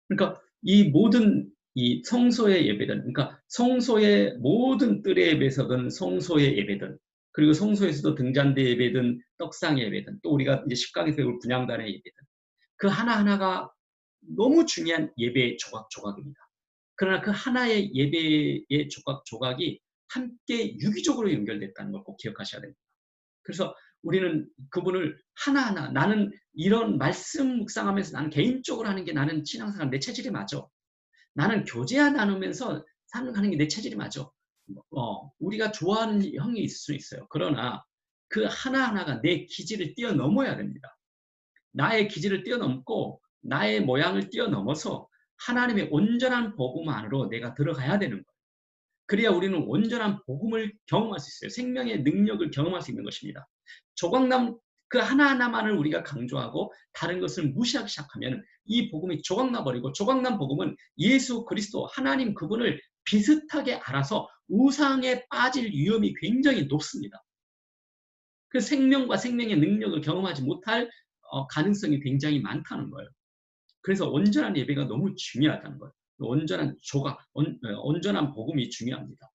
그러니까 이 모든 이 성소의 예배들, 그러니까 성소의 모든 뜰의 예배서든 성소의 예배든 그리고 성소에서도 등잔대 예배든 떡상 예배든 또 우리가 이제 10강에서 배울 분향단의 예배든 그 하나하나가 너무 중요한 예배의 조각조각입니다. 그러나 그 하나의 예배의 조각조각이 함께 유기적으로 연결됐다는 걸 꼭 기억하셔야 됩니다. 그래서 우리는 그분을 하나하나 나는 이런 말씀 묵상하면서 나는 개인적으로 하는 게 나는 신앙생활 내 체질이 맞아. 나는 교제와 나누면서 하는 게 내 체질이 맞아. 우리가 좋아하는 형이 있을 수 있어요. 그러나 그 하나하나가 내 기질을 뛰어넘어야 됩니다. 나의 기질을 뛰어넘고 나의 모양을 뛰어넘어서 하나님의 온전한 복음 안으로 내가 들어가야 되는 거예요. 그래야 우리는 온전한 복음을 경험할 수 있어요. 생명의 능력을 경험할 수 있는 것입니다. 조각남 그 하나하나만을 우리가 강조하고 다른 것을 무시하기 시작하면 이 복음이 조각나버리고, 조각난 복음은 예수 그리스도 하나님 그분을 비슷하게 알아서 우상에 빠질 위험이 굉장히 높습니다. 그 생명과 생명의 능력을 경험하지 못할 가능성이 굉장히 많다는 거예요. 그래서 온전한 예배가 너무 중요하다는 거예요. 온전한 온전한 복음이 중요합니다.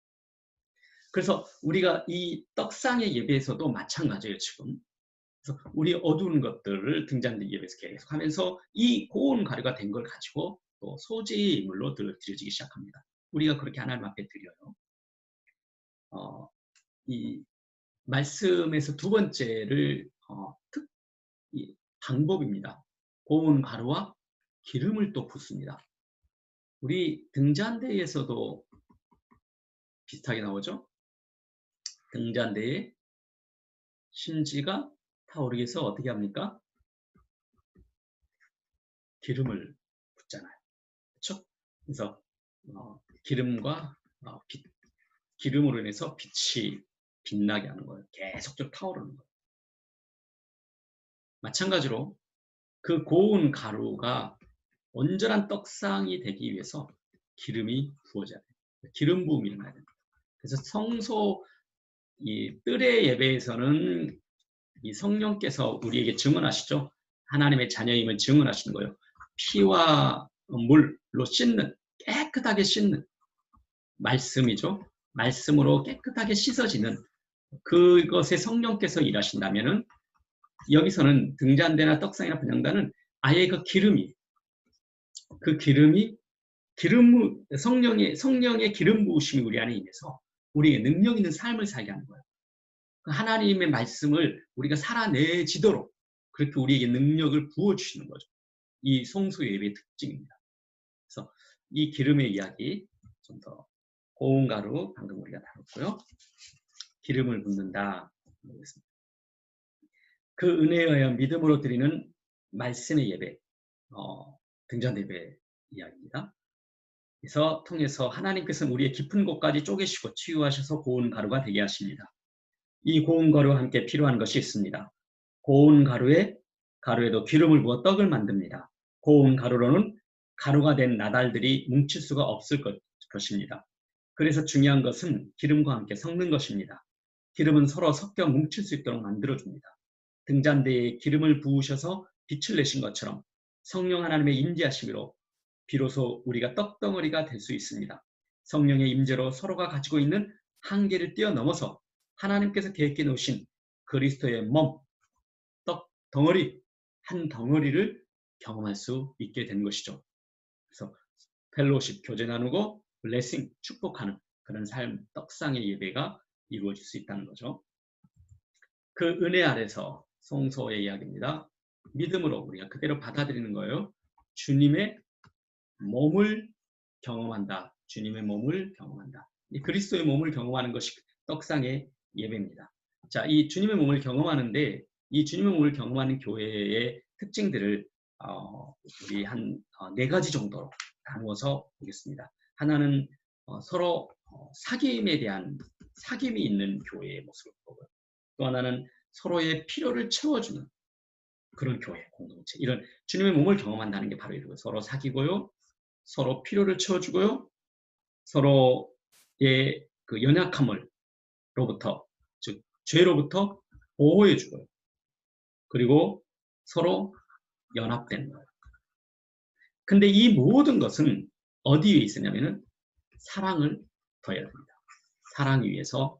그래서 우리가 이 떡상의 예배에서도 마찬가지예요, 지금. 그래서 우리 어두운 것들을 등잔대 예배에서 계속하면서 이 고운 가루가 된 걸 가지고 또 소제물로 드려지기 시작합니다. 우리가 그렇게 하나님 앞에 드려요. 이 말씀에서 두 번째를 이 방법입니다. 고운 가루와 기름을 또 붓습니다. 우리 등잔대에서도 비슷하게 나오죠? 등잔대에 심지가 타오르게 해서 어떻게 합니까? 기름을 붓잖아요. 그렇죠? 그래서 기름과 기름으로 인해서 빛이 빛나게 하는 거예요. 계속적으로 타오르는 거예요. 마찬가지로 그 고운 가루가 온전한 떡상이 되기 위해서 기름이 부어져야 돼요. 기름 부음이 일어나야 됩니다. 그래서 성소 이 뜰의 예배에서는 이 성령께서 우리에게 증언하시죠. 하나님의 자녀임을 증언하시는 거예요. 피와 물로 씻는, 깨끗하게 씻는 말씀이죠. 말씀으로 깨끗하게 씻어지는 그것에 성령께서 일하신다면은 여기서는 등잔대나 떡상이나 분향단은 아예 그 기름이 성령의 기름 부으심이 우리 안에 임해서 우리의 능력 있는 삶을 살게 하는 거예요. 하나님의 말씀을 우리가 살아내지도록 그렇게 우리에게 능력을 부어주시는 거죠. 이 성소 예배의 특징입니다. 그래서 이 기름의 이야기 좀 더 고운 가루 방금 우리가 다뤘고요. 기름을 붓는다. 그 은혜에 의하여 믿음으로 드리는 말씀의 예배, 등잔 예배 이야기입니다. 그래서 통해서 하나님께서는 우리의 깊은 곳까지 쪼개시고 치유하셔서 고운 가루가 되게 하십니다. 이 고운 가루와 함께 필요한 것이 있습니다. 고운 가루에도 기름을 부어 떡을 만듭니다. 고운 가루로는 가루가 된 나달들이 뭉칠 수가 없을 것입니다. 그래서 중요한 것은 기름과 함께 섞는 것입니다. 기름은 서로 섞여 뭉칠 수 있도록 만들어줍니다. 등잔대에 기름을 부으셔서 빛을 내신 것처럼 성령 하나님의 임재하심으로 비로소 우리가 떡덩어리가 될 수 있습니다. 성령의 임재로 서로가 가지고 있는 한계를 뛰어넘어서 하나님께서 계획해 놓으신 그리스도의 몸, 떡 덩어리, 한 덩어리를 경험할 수 있게 된 것이죠. 그래서 펠로십, 교제 나누고 블레싱, 축복하는 그런 삶, 떡상의 예배가 이루어질 수 있다는 거죠. 그 은혜 아래서 성소의 이야기입니다. 믿음으로 우리가 그대로 받아들이는 거예요. 주님의 몸을 경험한다. 주님의 몸을 경험한다. 이 그리스도의 몸을 경험하는 것이 떡상의 예배입니다. 자, 이 주님의 몸을 경험하는데 이 주님의 몸을 경험하는 교회의 특징들을 우리 한 4가지 정도로 나누어서 보겠습니다. 하나는 서로 사귐에 대한 사귐이 있는 교회의 모습을 보고요. 또 하나는 서로의 필요를 채워주는 그런 교회 공동체, 이런 주님의 몸을 경험한다는 게 바로 이거예요. 서로 사귀고요, 서로 필요를 채워주고요, 서로의 그 연약함으로부터, 즉 죄로부터 보호해주고요, 그리고 서로 연합되는 거예요. 근데 이 모든 것은 어디에 있으냐면은 사랑을 더해야 됩니다. 사랑 위에서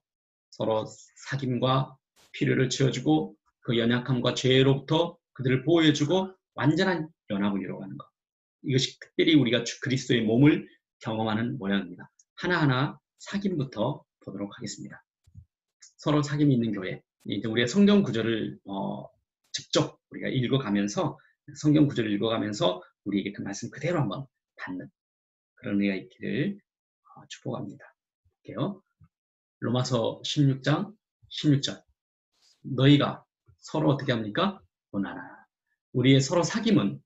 서로 사귐과 필요를 채워주고 그 연약함과 죄로부터 그들을 보호해주고 완전한 연합을 이루어가는 것. 이것이 특별히 우리가 그리스도의 몸을 경험하는 모양입니다. 하나하나 사귐부터 보도록 하겠습니다. 서로 사귐이 있는 교회. 이제 우리가 성경 구절을 직접 우리가 읽어가면서 성경 구절을 읽어가면서 우리에게 그 말씀 그대로 한번 받는 그런 은혜가 있기를 축복합니다. 볼게요. 로마서 16장 16절. 너희가 서로 어떻게 합니까? 무난하라. 우리의 서로 사귐은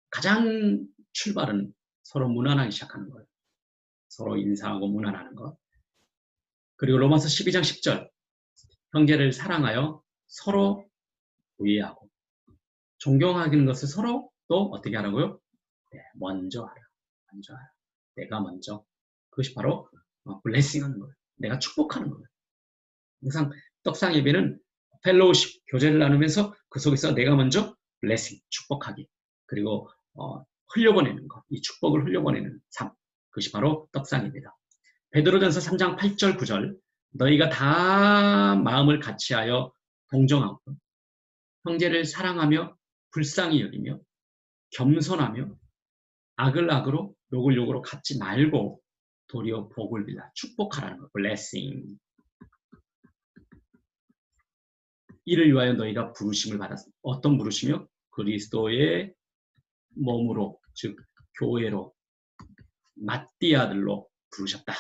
가장 출발은 서로 무난하게 시작하는 거예요. 서로 인사하고 무난하는 것. 그리고 로마서 12장 10절 형제를 사랑하여 서로 우애하고 존경하는 것을 서로 또 어떻게 하라고요? 네, 먼저 하라. 먼저 하라. 내가 먼저. 그것이 바로 블레싱하는 거예요. 내가 축복하는 거예요. 항상 떡상 예배는 펠로우십, 교제를 나누면서 그 속에서 내가 먼저 블레싱, 축복하기. 그리고 흘려보내는 것, 이 축복을 흘려보내는 삶. 그것이 바로 떡상 예배다. 베드로전서 3장 8절 9절 너희가 다 마음을 같이하여 동정하고 형제를 사랑하며 불쌍히 여기며 겸손하며 악을 악으로 욕을 욕으로 갚지 말고 도리어 복을 빌라 축복하라는 것. blessing. 이를 위하여 너희가 부르심을 받았습니다. 어떤 부르심이요? 그리스도의 몸으로 즉 교회로 맏띠아들로 부르셨다.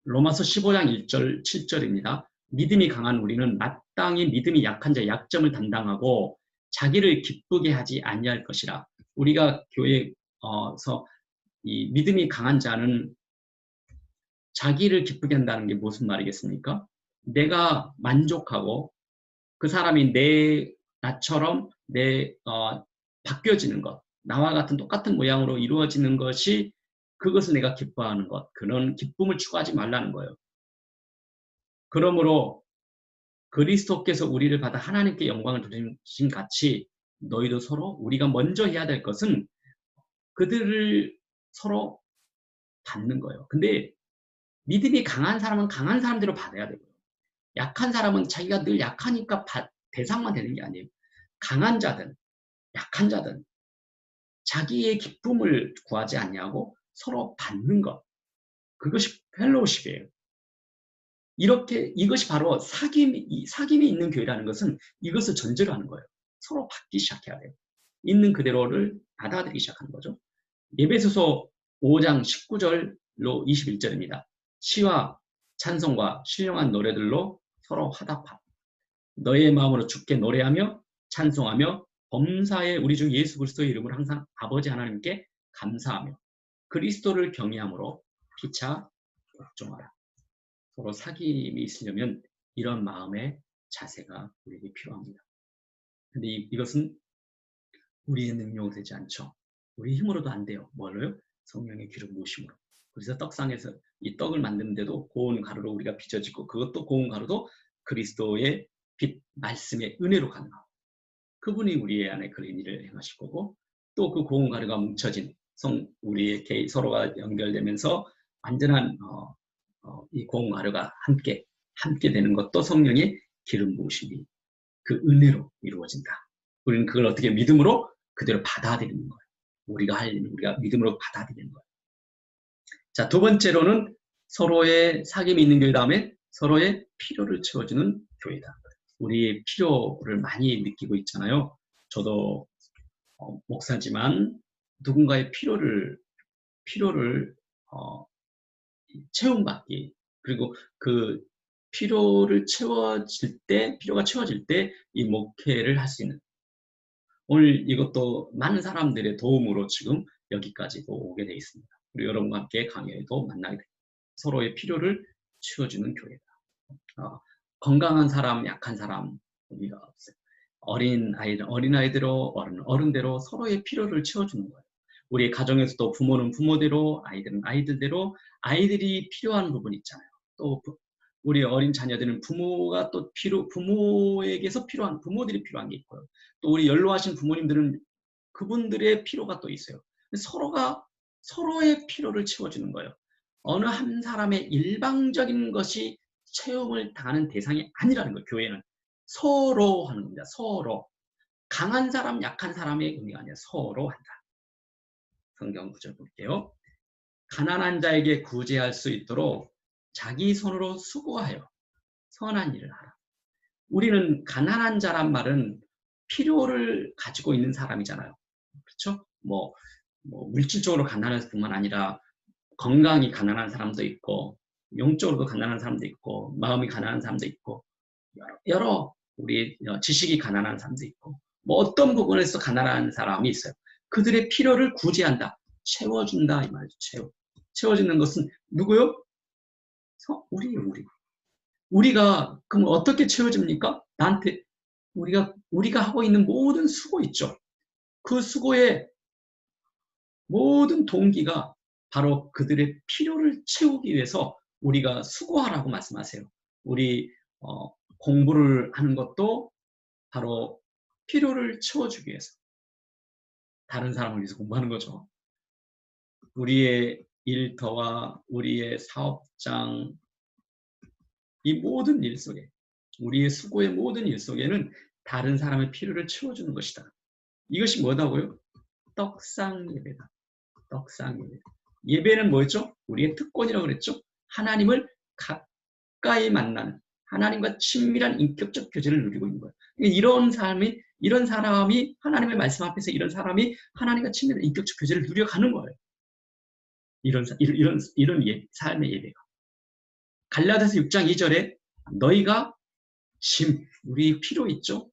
로마서 15장 1절 7절입니다. 믿음이 강한 우리는 마땅히 믿음이 약한 자의 약점을 담당하고 자기를 기쁘게 하지 아니할 것이라. 우리가 교회에서 이 믿음이 강한 자는 자기를 기쁘게 한다는 게 무슨 말이겠습니까? 내가 만족하고 그 사람이 나처럼 바뀌어지는 것, 나와 같은 똑같은 모양으로 이루어지는 것이 그것을 내가 기뻐하는 것, 그런 기쁨을 추구하지 말라는 거예요. 그러므로 그리스도께서 우리를 받아 하나님께 영광을 돌리신 같이 너희도 서로 우리가 먼저 해야 될 것은 그들을 서로 받는 거예요. 근데 믿음이 강한 사람은 강한 사람대로 받아야 되고요. 약한 사람은 자기가 늘 약하니까 대상만 되는 게 아니에요. 강한 자든 약한 자든 자기의 기쁨을 구하지 않냐고 서로 받는 것. 그것이 펠로우십이에요. 이것이 바로 사귐이 있는 교회라는 것은 이것을 전제로 하는 거예요. 서로 받기 시작해야 돼요. 있는 그대로를 받아들이기 시작하는 거죠. 에베소서 5장 19절로 21절입니다. 시와 찬송과 신령한 노래들로 서로 화답하고 너의 마음으로 주께 노래하며 찬송하며 범사에 우리 주 예수 그리스도의 이름으로 항상 아버지 하나님께 감사하며 그리스도를 경외함으로 피차 복종하라. 서로 사귐이 있으려면 이런 마음의 자세가 우리에게 필요합니다. 근데 이것은 우리의 능력으로 되지 않죠. 우리 힘으로도 안 돼요. 뭘로요? 성령의 기름 부으심으로. 그래서 떡상에서 이 떡을 만드는데도 고운 가루로 우리가 빚어지고 그것도 고운 가루도 그리스도의 빛, 말씀의 은혜로 가능하고 그분이 우리 안에 그런 일을 행하실 거고 또 그 고운 가루가 뭉쳐진 우리의 서로가 연결되면서 완전한 이 고운 가루가 함께 되는 것도 성령의 기름 부으심이 그 은혜로 이루어진다. 우리는 그걸 어떻게 믿음으로 그대로 받아들이는 거예요. 우리가 할 일은 우리가 믿음으로 받아들이는 거예요. 자, 두 번째로는 서로의 사귐이 있는 교회 다음에 서로의 필요를 채워주는 교회다. 우리의 필요를 많이 느끼고 있잖아요. 저도 목사지만 누군가의 필요를 채움받기 그리고 그 필요가 채워질 때 이 목회를 할 수 있는 오늘 이것도 많은 사람들의 도움으로 지금 여기까지도 오게 되어 있습니다. 그리고 여러분과 함께 강의에도 만나게 됩니다. 서로의 필요를 채워주는 교회다. 건강한 사람, 약한 사람 우리가 없어요. 어린아이대로 어른대로 서로의 필요를 채워주는 거예요. 우리 가정에서도 부모는 부모대로 아이들은 아이들대로 아이들이 필요한 부분이 있잖아요. 또 우리 어린 자녀들은 부모에게서 부모들이 필요한 게 있고요. 또 우리 연로하신 부모님들은 그분들의 필요가 또 있어요. 서로가 서로의 필요를 채워주는 거예요. 어느 한 사람의 일방적인 것이 채움을 당하는 대상이 아니라는 거예요. 교회는 서로 하는 겁니다. 서로. 강한 사람, 약한 사람의 의미가 아니라 서로 한다. 성경 구절 볼게요. 가난한 자에게 구제할 수 있도록 자기 손으로 수고하여 선한 일을 하라. 우리는 가난한 자란 말은 필요를 가지고 있는 사람이잖아요. 그렇죠? 물질적으로 가난할 뿐만 아니라 건강이 가난한 사람도 있고 영적으로도 가난한 사람도 있고 마음이 가난한 사람도 있고 여러 우리 지식이 가난한 사람도 있고 뭐 어떤 부분에서 가난한 사람이 있어요. 그들의 필요를 구제한다. 채워준다 이 말이죠. 채워주는 것은 누구요? 우리예요. 우리가 그럼 어떻게 채워집니까? 나한테 우리가 하고 있는 모든 수고 있죠. 그 수고의 모든 동기가 바로 그들의 필요를 채우기 위해서 우리가 수고하라고 말씀하세요. 우리 공부를 하는 것도 바로 필요를 채워주기 위해서 다른 사람을 위해서 공부하는 거죠. 우리의 일터와 우리의 사업장 이 모든 일 속에 우리의 수고의 모든 일 속에는 다른 사람의 필요를 채워주는 것이다. 이것이 뭐다고요? 떡상 예배다. 떡상 예배. 예배는 뭐였죠? 우리의 특권이라고 그랬죠? 하나님을 가까이 만나는 하나님과 친밀한 인격적 교제를 누리고 있는 거예요. 이런 사람이 하나님의 말씀 앞에서 이런 사람이 하나님과 친밀한 인격적 교제를 누려가는 거예요. 이런 삶의 예배가. 갈라디아서 6장 2절에 너희가 우리 필요 있죠?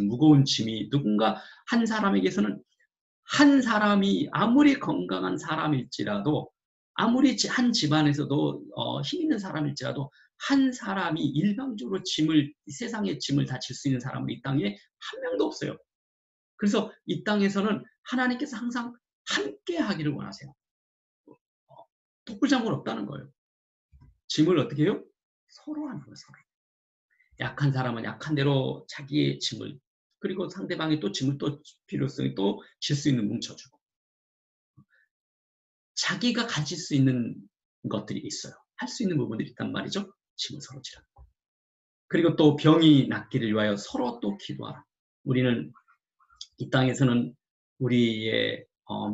무거운 짐이 누군가 한 사람에게서는 한 사람이 아무리 건강한 사람일지라도 아무리 한 집안에서도 힘 있는 사람일지라도 한 사람이 일방적으로 세상의 짐을 다 질 수 있는 사람은 이 땅에 한 명도 없어요. 그래서 이 땅에서는 하나님께서 항상 함께 하기를 원하세요. 독불장군 없다는 거예요. 짐을 어떻게 해요? 서로 하는 거예요. 서로. 약한 사람은 약한 대로 자기의 짐을 그리고 상대방이 또 짐을 또 필요성이 또 질 수 있는 뭉쳐주고 자기가 가질 수 있는 것들이 있어요. 할 수 있는 부분들이 있단 말이죠. 짐을 서로 지라는 거. 그리고 또 병이 낫기를 위하여 서로 또 기도하라. 우리는 이 땅에서는 우리의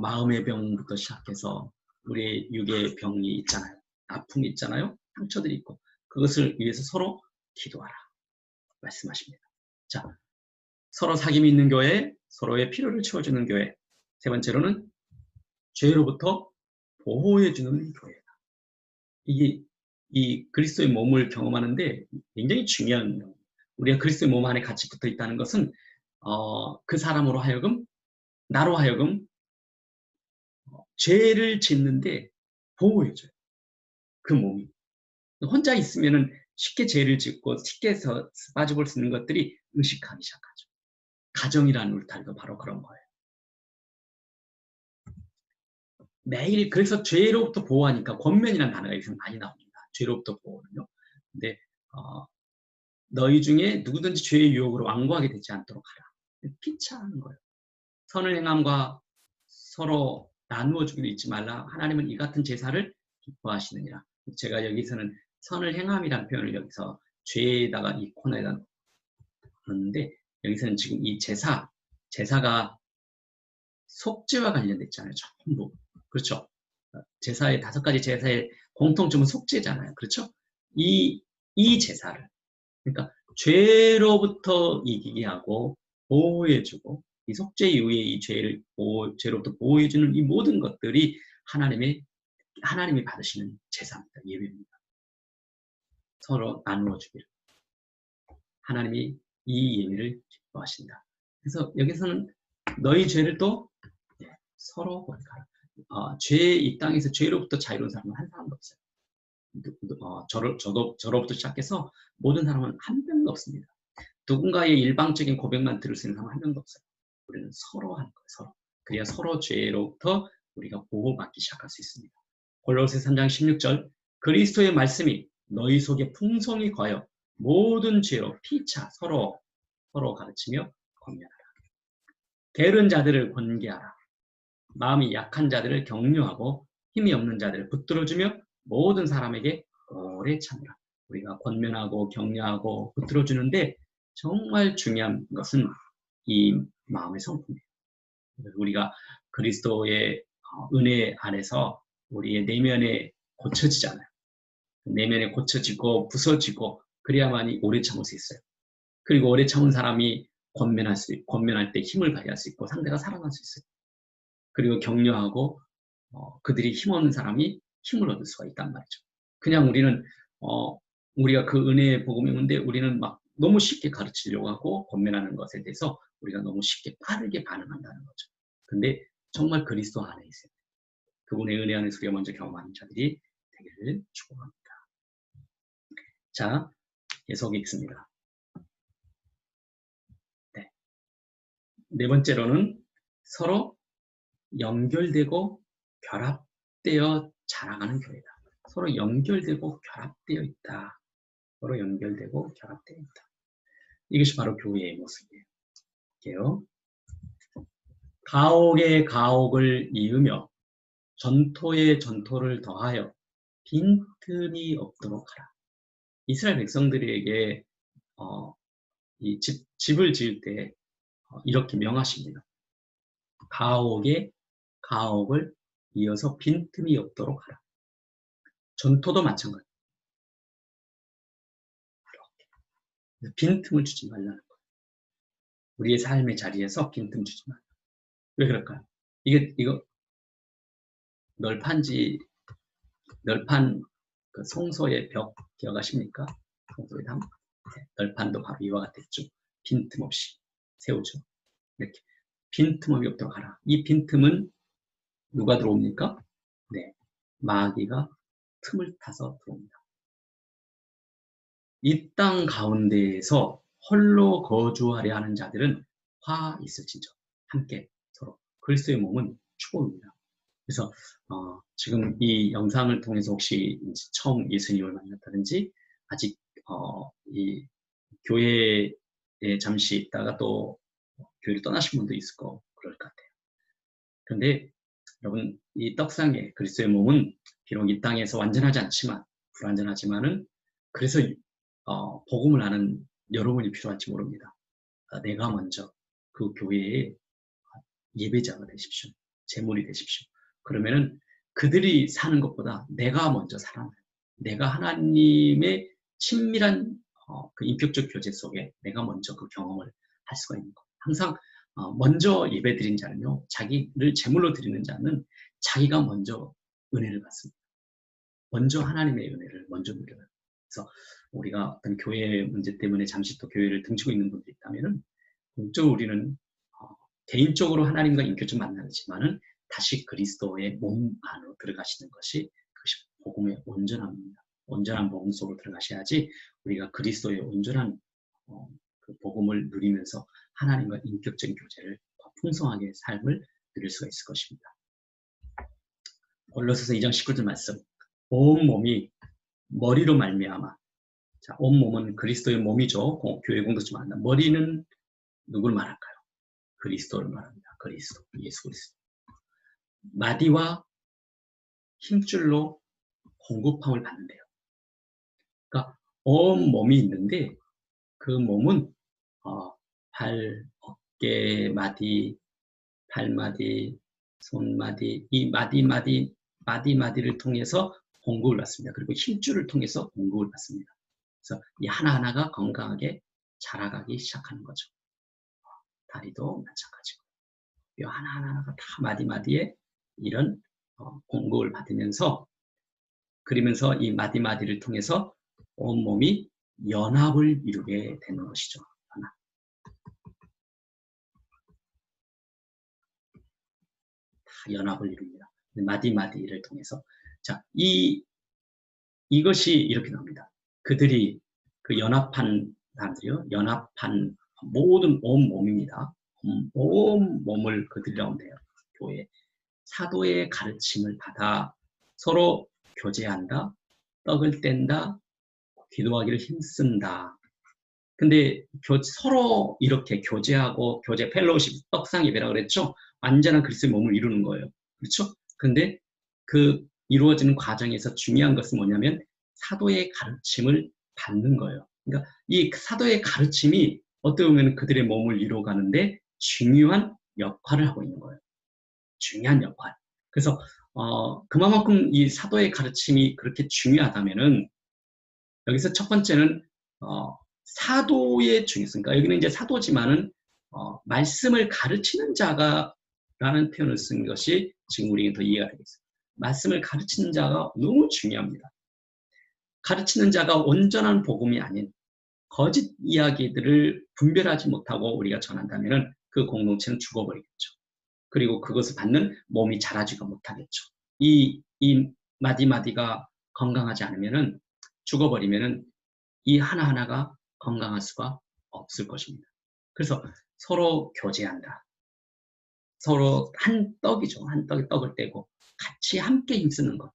마음의 병부터 시작해서 우리의 육의 병이 있잖아요. 아픔이 있잖아요. 상처들이 있고 그것을 위해서 서로 기도하라. 말씀하십니다. 자, 서로 사귐이 있는 교회, 서로의 필요를 채워주는 교회. 세 번째로는 죄로부터 보호해주는 교회다. 이게 이 그리스도의 몸을 경험하는데 굉장히 중요한 거. 우리가 그리스도의 몸 안에 같이 붙어 있다는 것은 그 사람으로 하여금 나로 하여금 죄를 짓는데 보호해줘요. 그 몸이. 혼자 있으면은 쉽게 죄를 짓고 쉽게 빠져볼 수 있는 것들이 의식하기 시작하죠. 가정이라는 울타리도 바로 그런 거예요. 매일 그래서 죄로부터 보호하니까 권면이라는 단어가 여기서 많이 나옵니다. 죄로부터 보호는요. 근데 너희 중에 누구든지 죄의 유혹으로 완고하게 되지 않도록 하라. 피차하는 거예요. 선을 행함과 서로 나누어 주기도 잊지 말라. 하나님은 이 같은 제사를 기뻐하시느니라. 제가 여기서는 선을 행함이라는 표현을 여기서 죄에다가 이 코너에다 넣는데 여기서는 지금 이 제사가 속죄와 관련돼 있잖아요. 전부. 그렇죠. 제사의 5가지 제사의 공통점은 속죄잖아요. 그렇죠? 이 제사를 그러니까 죄로부터 이기게 하고 보호해주고 이 속죄 이후에 이 죄로부터 보호해주는 이 모든 것들이 하나님이 받으시는 제사입니다. 예배입니다. 서로 나누어 주기를. 하나님이 이 예배를 기뻐하신다. 그래서 여기서는 너희 죄를 또 서로 고백하라. 이 땅에서 죄로부터 자유로운 사람은 한 사람도 없어요. 저로부터 시작해서 모든 사람은 한 명도 없습니다. 누군가의 일방적인 고백만 들을 수 있는 사람은 한 명도 없어요. 우리는 서로 하는 거예요. 서로. 그래야 서로 죄로부터 우리가 보호받기 시작할 수 있습니다. 골로새 3장 16절 그리스도의 말씀이 너희 속에 풍성히 거하여 모든 죄로 피차 서로 가르치며 권면하라. 게으른 자들을 권계하라. 마음이 약한 자들을 격려하고 힘이 없는 자들을 붙들어주며 모든 사람에게 오래 참으라. 우리가 권면하고 격려하고 붙들어주는데 정말 중요한 것은 이 마음의 성품이에요. 우리가 그리스도의 은혜 안에서 우리의 내면에 고쳐지잖아요. 내면에 고쳐지고 부서지고 그래야만이 오래 참을 수 있어요. 그리고 오래 참은 사람이 권면할 때 힘을 발휘할 수 있고 상대가 살아날 수 있어요. 그리고 격려하고 그들이 힘없는 사람이 힘을 얻을 수가 있단 말이죠. 그냥 우리가 그 은혜의 복음이 있는데 우리는 막 너무 쉽게 가르치려고 하고 권면하는 것에 대해서 우리가 너무 쉽게 빠르게 반응한다는 거죠. 근데 정말 그리스도 안에 있어요. 그분의 은혜 안에서 우리가 먼저 경험하는 자들이 되기를 축복합니다. 자, 계속 읽습니다. 네. 네 번째로는 서로 연결되고 결합되어 자라가는 교회다. 서로 연결되고 결합되어 있다. 서로 연결되고 결합되어 있다. 이것이 바로 교회의 모습이에요. 볼게요. 가옥에 가옥을 이으며 전토에 전토를 더하여 빈틈이 없도록 하라. 이스라엘 백성들에게 이 집을 지을 때 이렇게 명하십니다. 가옥에 가옥을 이어서 빈틈이 없도록 하라. 전토도 마찬가지. 빈틈을 주지 말라는 거예요. 우리의 삶의 자리에서 빈틈 주지 말라. 왜 그럴까요? 이거 널판 그 성소의 벽 기억하십니까? 성소의 담. 널판도 바로 이와 같았죠. 빈틈없이 세우죠. 이렇게 빈틈이 없도록 하라. 이 빈틈은 누가 들어옵니까? 네, 마귀가 틈을 타서 들어옵니다. 이 땅 가운데에서 홀로 거주하려 하는 자들은 화 있을지죠. 함께 서로. 그리스도의 몸은 축복입니다. 그래서 지금 이 영상을 통해서 혹시 처음 예수님을 만났다든지 아직 이 교회에 잠시 있다가 또 교회를 떠나신 분도 있을 거 그럴 것 같아요. 그런데 여러분 이 떡상의 그리스도의 몸은 비록 이 땅에서 완전하지 않지만 불완전하지만은 그래서 복음을 아는 여러분이 필요할지 모릅니다. 내가 먼저 그 교회의 예배자가 되십시오. 제물이 되십시오. 그러면은 그들이 사는 것보다 내가 먼저 살아나요. 내가 하나님의 친밀한 그 인격적 교제 속에 내가 먼저 그 경험을 할 수가 있는 것. 항상 먼저 예배드린 자는요. 자기를 제물로 드리는 자는 자기가 먼저 은혜를 받습니다. 먼저 하나님의 은혜를 먼저 누려요. 그래서 우리가 어떤 교회 문제 때문에 잠시 또 교회를 등지고 있는 분들이 있다면은 공적으로 우리는 개인적으로 하나님과 인격적 만나지만은 다시 그리스도의 몸 안으로 들어가시는 것이 그것이 복음의 온전함입니다. 온전한 복음 속으로 들어가셔야지 우리가 그리스도의 온전한 그 복음을 누리면서 하나님과 인격적인 교제를 더 풍성하게 삶을 누릴 수가 있을 것입니다. 골로새서 2장 19절 말씀. 온 몸이 머리로 말미암아. 자, 온 몸은 그리스도의 몸이죠. 교회 공동체 말한다. 머리는 누굴 말할까요? 그리스도를 말합니다. 그리스도, 예수 그리스도. 마디와 힘줄로 공급함을 받는데요. 그러니까 온 몸이 있는데 그 몸은 발, 어깨, 마디, 발마디, 손마디, 이 마디를 통해서 공급을 받습니다. 그리고 힘줄을 통해서 공급을 받습니다. 그래서 이 하나하나가 건강하게 자라가기 시작하는 거죠. 다리도 마찬가지고. 이 하나하나가 다 마디에 이런 공급을 받으면서 그러면서 이 마디를 통해서 온몸이 연합을 이루게 되는 것이죠. 연합. 다 연합을 이룹니다. 마디를 통해서. 자, 이것이 이렇게 나옵니다. 그들이 그 연합한 사람들이요. 연합한 모든 온몸입니다. 온 몸을 그들이라고 하면 돼요. 교회. 사도의 가르침을 받아 서로 교제한다, 떡을 뗀다, 기도하기를 힘쓴다. 근데 서로 이렇게 교제하고 교제 펠로우십, 떡상 예배라고 그랬죠? 완전한 그리스도의 몸을 이루는 거예요. 그렇죠? 근데 그 이루어지는 과정에서 중요한 것은 뭐냐면 사도의 가르침을 받는 거예요. 그러니까 이 사도의 가르침이 어떻게 보면 그들의 몸을 이루어가는데 중요한 역할을 하고 있는 거예요. 중요한 역할. 그래서 그만큼 이 사도의 가르침이 그렇게 중요하다면은 여기서 첫 번째는 사도의 중요성. 그러니까 여기는 이제 사도지만은 말씀을 가르치는 자가라는 표현을 쓴 것이 지금 우리에게 더 이해가 되겠어요. 말씀을 가르치는 자가 너무 중요합니다. 가르치는 자가 온전한 복음이 아닌 거짓 이야기들을 분별하지 못하고 우리가 전한다면 그 공동체는 죽어버리겠죠. 그리고 그것을 받는 몸이 자라지가 못하겠죠. 이 마디마디가 건강하지 않으면은 죽어버리면은 이 하나하나가 건강할 수가 없을 것입니다. 그래서 서로 교제한다. 서로 한 떡이죠. 한 떡에 떡을 떼고 같이 함께 힘쓰는 것.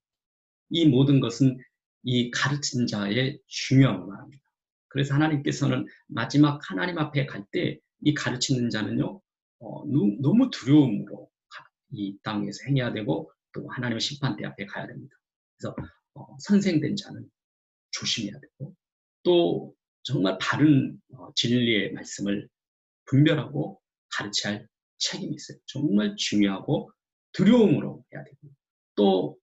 이 모든 것은 이 가르친 자의 중요함을 말합니다. 그래서 하나님께서는 마지막 하나님 앞에 갈 때 이 가르치는 자는요, 너무 두려움으로 이 땅에서 행해야 되고 또 하나님의 심판대 앞에 가야 됩니다. 그래서 선생된 자는 조심해야 되고 또 정말 바른 진리의 말씀을 분별하고 가르쳐야 할 책임이 있어요. 정말 중요하고 두려움으로 해야 되고 또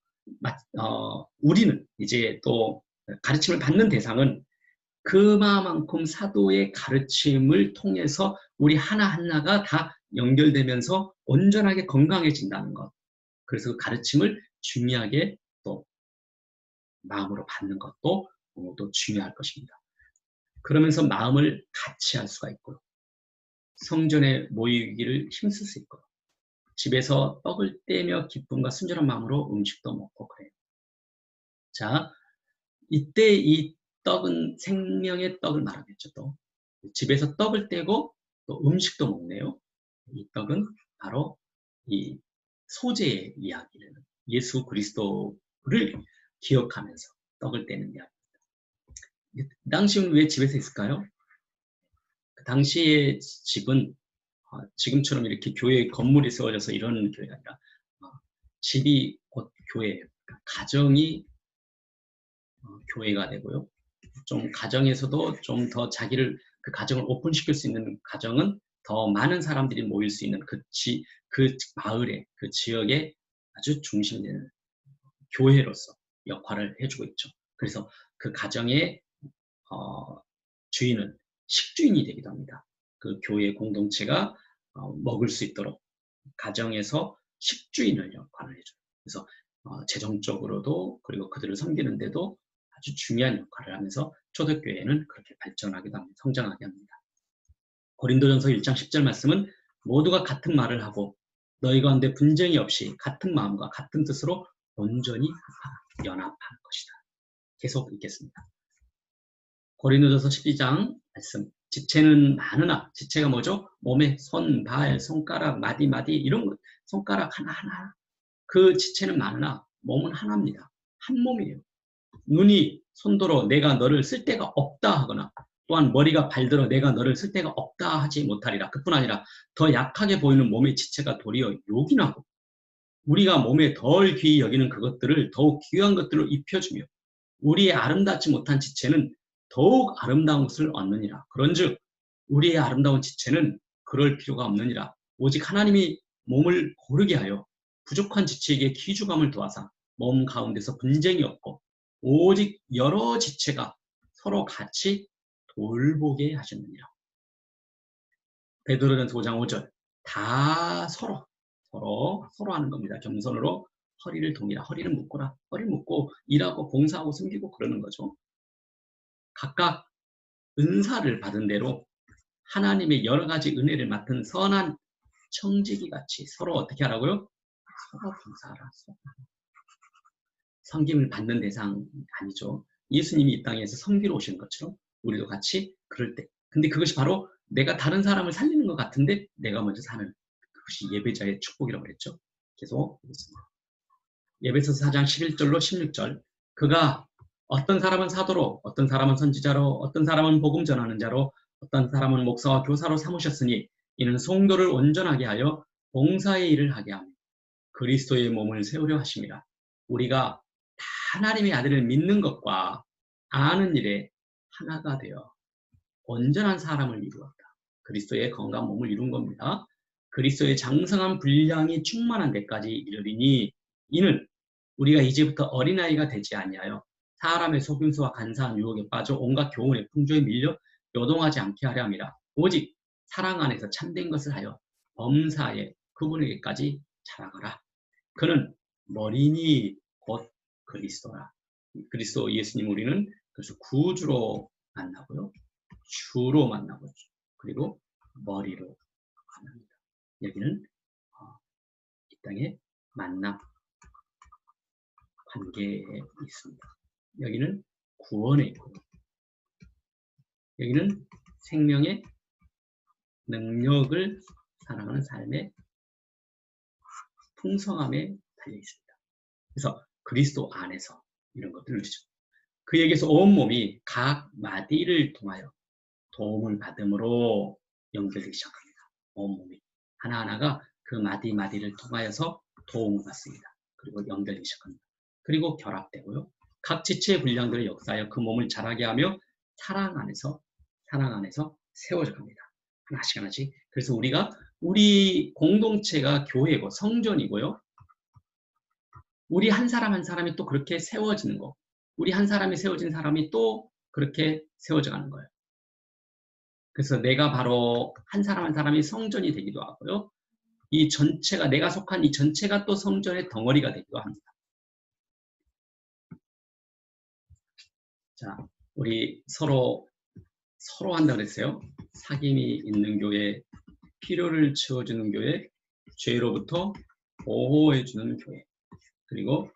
우리는 이제 또 가르침을 받는 대상은 그만큼 사도의 가르침을 통해서 우리 하나하나가 다 연결되면서 온전하게 건강해진다는 것. 그래서 그 가르침을 중요하게 또 마음으로 받는 것도 또 중요할 것입니다. 그러면서 마음을 같이 할 수가 있고요. 성전에 모이기를 힘쓸 수 있고요. 집에서 떡을 떼며 기쁨과 순전한 마음으로 음식도 먹고 그래요. 자, 이때 이 떡은 생명의 떡을 말하겠죠. 또 집에서 떡을 떼고 또 음식도 먹네요. 이 떡은 바로 이 소재의 이야기를 예수 그리스도를 기억하면서 떡을 떼는 이야기입니다. 그 당시는 왜 집에서 있을까요? 그 당시의 집은 지금처럼 이렇게 교회 건물이 세워져서 이런 교회가 아니라 집이 곧 교회예요. 그러니까 가정이 교회가 되고요. 좀 가정에서도 좀 더 자기를 그 가정을 오픈시킬 수 있는 가정은 더 많은 사람들이 모일 수 있는 그 마을에 그 지역에 아주 중심되는 교회로서 역할을 해주고 있죠. 그래서 그 가정의 주인은 식주인이 되기도 합니다. 그 교회 공동체가 먹을 수 있도록 가정에서 식주인을 역할을 해줘요. 그래서 재정적으로도 그리고 그들을 섬기는데도 아주 중요한 역할을 하면서 초대교회는 그렇게 발전하기도 합니다. 성장하게 합니다. 고린도전서 1장 10절 말씀은 모두가 같은 말을 하고 너희 가운데 분쟁이 없이 같은 마음과 같은 뜻으로 온전히 연합하는 것이다. 계속 읽겠습니다. 고린도전서 12장 말씀. 지체는 많으나 지체가 뭐죠? 몸에 손, 발, 손가락, 마디 이런 것 손가락 하나하나 그 지체는 많으나 몸은 하나입니다. 한 몸이에요. 눈이 손들어 내가 너를 쓸 데가 없다 하거나 또한 머리가 발들어 내가 너를 쓸 데가 없다 하지 못하리라. 그뿐 아니라 더 약하게 보이는 몸의 지체가 도리어 요긴하고 우리가 몸에 덜 귀히 여기는 그것들을 더욱 귀한 것들로 입혀주며 우리의 아름답지 못한 지체는 더욱 아름다운 것을 얻느니라. 그런즉 우리의 아름다운 지체는 그럴 필요가 없느니라. 오직 하나님이 몸을 고르게 하여 부족한 지체에게 기주감을 도와사 몸 가운데서 분쟁이 없고 오직 여러 지체가 서로 같이 돌보게 하셨느니라. 베드로전서 5장 5절 다 서로 하는 겁니다. 겸손으로 허리를 동이라. 허리를 묶어라. 허리를 묶고 일하고 봉사하고 섬기고 그러는 거죠. 각각 은사를 받은 대로 하나님의 여러 가지 은혜를 맡은 선한 청지기 같이 서로 어떻게 하라고요? 서로 봉사하라. 섬김을 받는 대상 아니죠. 예수님이 이 땅에서 섬기러 오시는 것처럼 우리도 같이 그럴 때. 근데 그것이 바로 내가 다른 사람을 살리는 것 같은데 내가 먼저 사는 그것이 예배자의 축복이라고 그랬죠. 계속 보겠습니다. 예배서 4장 11절로 16절 그가 어떤 사람은 사도로 어떤 사람은 선지자로 어떤 사람은 복음 전하는 자로 어떤 사람은 목사와 교사로 삼으셨으니 이는 성도를 온전하게 하여 봉사의 일을 하게 하며 그리스도의 몸을 세우려 하심이라. 우리가 하나님의 아들을 믿는 것과 아는 일에 하나가 되어 온전한 사람을 이루었다. 그리스도의 건강한 몸을 이룬 겁니다. 그리스도의 장성한 분량이 충만한 데까지 이르리니 이는 우리가 이제부터 어린아이가 되지 아니하여 사람의 속임수와 간사한 유혹에 빠져 온갖 교훈의 풍조에 밀려 요동하지 않게 하려 함이라. 오직 사랑 안에서 참된 것을 하여 범사에 그분에게까지 자라가라. 그는 머리니 곧 그리스도라. 그리스도 예수님 우리는 그래서 구주로 만나고요. 주로 만나고 그리고 머리로 만납니다. 여기는 이 땅의 만남 관계에 있습니다. 여기는 구원에 있고 여기는 생명의 능력을 살아가는 삶의 풍성함에 달려 있습니다. 그래서 그리스도 안에서 이런 것들을 누리죠. 그에게서 온몸이 각 마디를 통하여 도움을 받음으로 연결되기 시작합니다. 온몸이 하나하나가 그 마디마디를 통하여서 도움을 받습니다. 그리고 연결되기 시작합니다. 그리고 결합되고요. 각 지체의 분량들을 역사하여 그 몸을 자라게 하며 사랑 안에서 세워져 갑니다. 하나씩 하나씩. 그래서 우리 공동체가 교회고 성전이고요. 우리 한 사람 한 사람이 또 그렇게 세워지는 거. 우리 한 사람이 세워진 사람이 또 그렇게 세워져 가는 거예요. 그래서 내가 바로 한 사람 한 사람이 성전이 되기도 하고요. 이 전체가 내가 속한 이 전체가 또 성전의 덩어리가 되기도 합니다. 자, 우리 서로 한다 그랬어요. 사귐이 있는 교회, 필요를 채워주는 교회, 죄로부터 보호해주는 교회, 그리고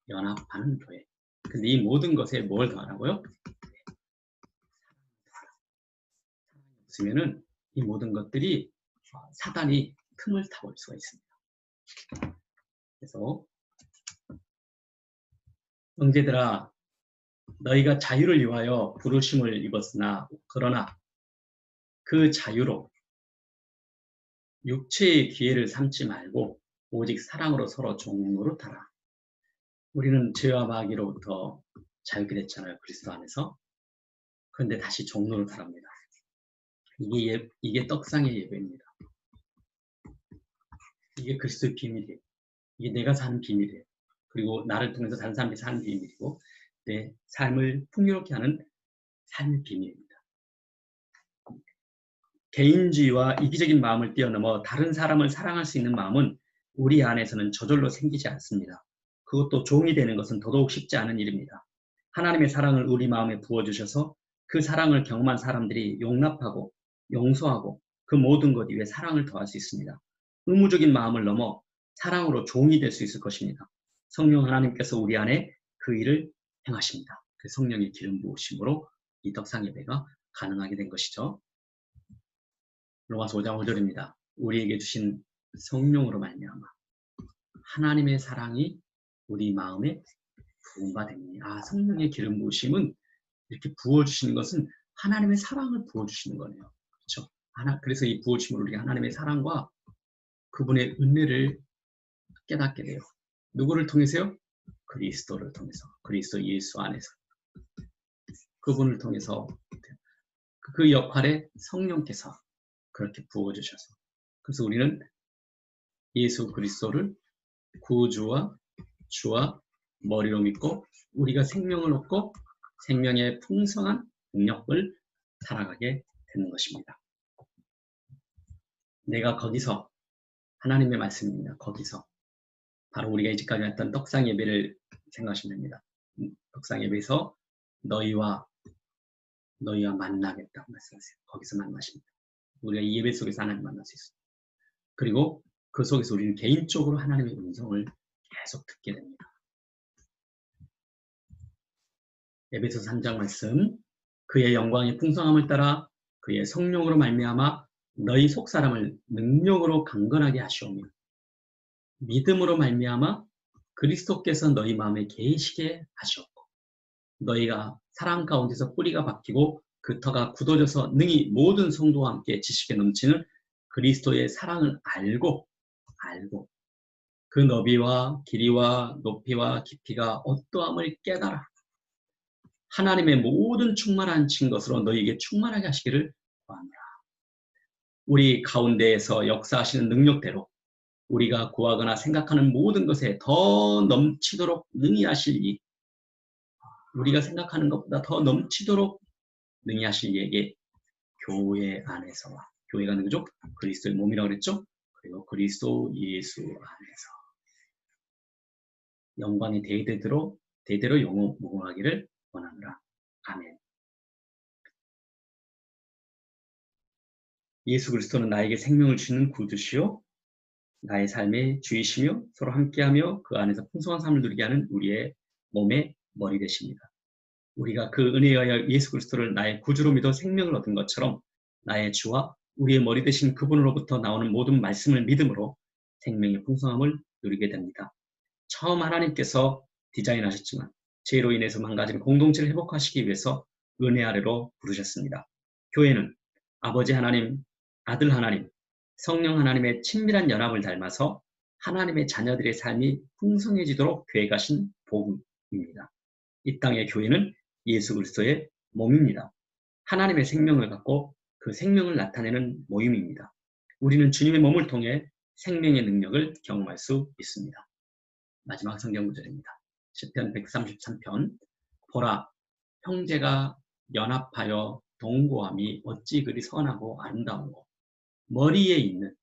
연합하는 교회. 근데 이 모든 것에 뭘 더하라고요? 없으면은 이 모든 것들이 사단이 틈을 타볼 수가 있습니다. 그래서 형제들아, 너희가 자유를 위하여 부르심을 입었으나 그러나 그 자유로 육체의 기회를 삼지 말고 오직 사랑으로 서로 종으로 타라. 우리는 죄와 마귀로부터 자유케 됐잖아요. 그리스도 안에서. 그런데 다시 종로를 타랍니다. 이게 떡상의 예배입니다. 이게 그리스도의 비밀이에요. 이게 내가 사는 비밀이에요. 그리고 나를 통해서 다른 사람들이 사는 비밀이고 내 삶을 풍요롭게 하는 삶의 비밀입니다. 개인주의와 이기적인 마음을 뛰어넘어 다른 사람을 사랑할 수 있는 마음은 우리 안에서는 저절로 생기지 않습니다. 그것도 종이 되는 것은 더더욱 쉽지 않은 일입니다. 하나님의 사랑을 우리 마음에 부어주셔서 그 사랑을 경험한 사람들이 용납하고 용서하고 그 모든 것 위에 사랑을 더할 수 있습니다. 의무적인 마음을 넘어 사랑으로 종이 될 수 있을 것입니다. 성령 하나님께서 우리 안에 그 일을 행하십니다. 그 성령의 기름 부으심으로 이 떡상 예배가 가능하게 된 것이죠. 로마서 5장 5절입니다. 우리에게 주신 성령으로 말미암아 하나님의 사랑이 우리 마음에 부음바 되니 성령의 기름 부으심은 이렇게 부어주시는 것은 하나님의 사랑을 부어주시는 거네요. 그렇죠? 그래서 이 부어주심으로 우리가 하나님의 사랑과 그분의 은혜를 깨닫게 돼요. 누구를 통해서요? 그리스도를 통해서. 그리스도 예수 안에서. 그분을 통해서 그 역할에 성령께서 그렇게 부어주셔서 그래서 우리는 예수 그리스도를 구주와 주와 머리로 믿고 우리가 생명을 얻고 생명의 풍성한 능력을 살아가게 되는 것입니다. 내가 거기서 하나님의 말씀입니다. 거기서 바로 우리가 이제까지 했던 떡상 예배를 생각하시면 됩니다. 떡상 예배에서 너희와 만나겠다고 말씀하세요. 거기서 만나십니다. 우리가 이 예배 속에서 하나님 만날 수 있습니다. 그리고 그 속에서 우리는 개인적으로 하나님의 음성을 계속 듣게 됩니다. 에베소서 3장 말씀 그의 영광의 풍성함을 따라 그의 성령으로 말미암아 너희 속사람을 능력으로 강건하게 하시오며 믿음으로 말미암아 그리스도께서 너희 마음에 계시게 하시었고 너희가 사랑 가운데서 뿌리가 박히고 그 터가 굳어져서 능히 모든 성도와 함께 지식에 넘치는 그리스도의 사랑을 알고 그 너비와 길이와 높이와 깊이가 어떠함을 깨달아 하나님의 모든 충만하신 것으로 너희에게 충만하게 하시기를 구하노라. 우리 가운데에서 역사하시는 능력대로 우리가 구하거나 생각하는 모든 것에 더 넘치도록 능히 하실 이 우리가 생각하는 것보다 더 넘치도록 능히 하실 이에게 교회 안에서와 교회가 누구죠? 그리스도의 몸이라고 그랬죠? 그리고 그리스도 예수 안에서 영광이 대대로 영원하기를 원하노라. 아멘. 예수 그리스도는 나에게 생명을 주는 구주시요 나의 삶의 주이시며 서로 함께하며 그 안에서 풍성한 삶을 누리게 하는 우리의 몸의 머리 되십니다. 우리가 그 은혜에 의하여 예수 그리스도를 나의 구주로 믿어 생명을 얻은 것처럼 나의 주와 우리의 머리 되신 그분으로부터 나오는 모든 말씀을 믿음으로 생명의 풍성함을 누리게 됩니다. 처음 하나님께서 디자인하셨지만 죄로 인해서 망가진 공동체를 회복하시기 위해서 은혜 아래로 부르셨습니다. 교회는 아버지 하나님, 아들 하나님, 성령 하나님의 친밀한 연합을 닮아서 하나님의 자녀들의 삶이 풍성해지도록 계획하신 복음입니다. 이 땅의 교회는 예수 그리스도의 몸입니다. 하나님의 생명을 갖고 그 생명을 나타내는 모임입니다. 우리는 주님의 몸을 통해 생명의 능력을 경험할 수 있습니다. 마지막 성경 구절입니다. 시편 133편 보라, 형제가 연합하여 동거함이 어찌 그리 선하고 아름다운고 머리에 있는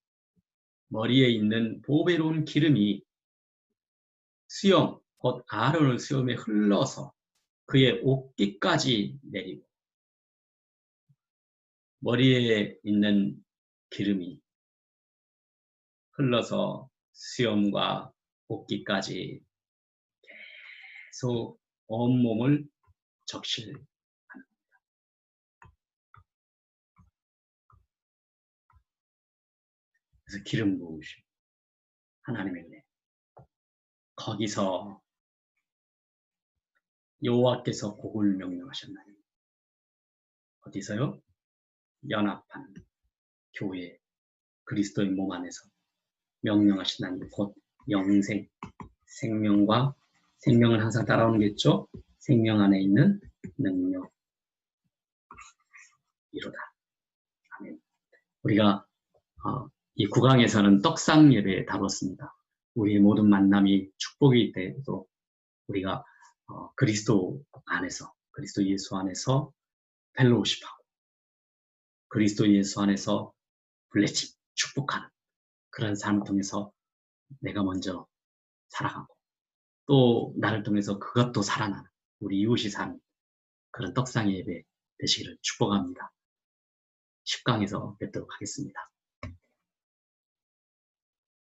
보배로운 기름이 수염, 곧 아론의 수염에 흘러서 그의 옷깃까지 내리고 머리에 있는 기름이 흘러서 수염과 옷깃까지 계속 온몸을 적실합니다. 그래서 기름 부으심, 하나님의 은혜. 거기서 여호와께서 복을 명령하셨나니 어디서요? 연합한 교회 그리스도의 몸 안에서 명령하신다는 곧 영생, 생명과 생명은 항상 따라오는 게 있죠. 생명 안에 있는 능력 이루다. 아멘. 우리가 이 구강에서는 떡상 예배에 다뤘습니다. 우리의 모든 만남이 축복이 되도록 우리가 그리스도 안에서, 그리스도 예수 안에서 펠로우십하고 그리스도 예수 안에서 블레싱, 축복하는 그런 삶을 통해서 내가 먼저 살아가고 또 나를 통해서 그것도 살아나는 우리 이웃이 사는 그런 떡상 예배 되시기를 축복합니다. 10강에서 뵙도록 하겠습니다.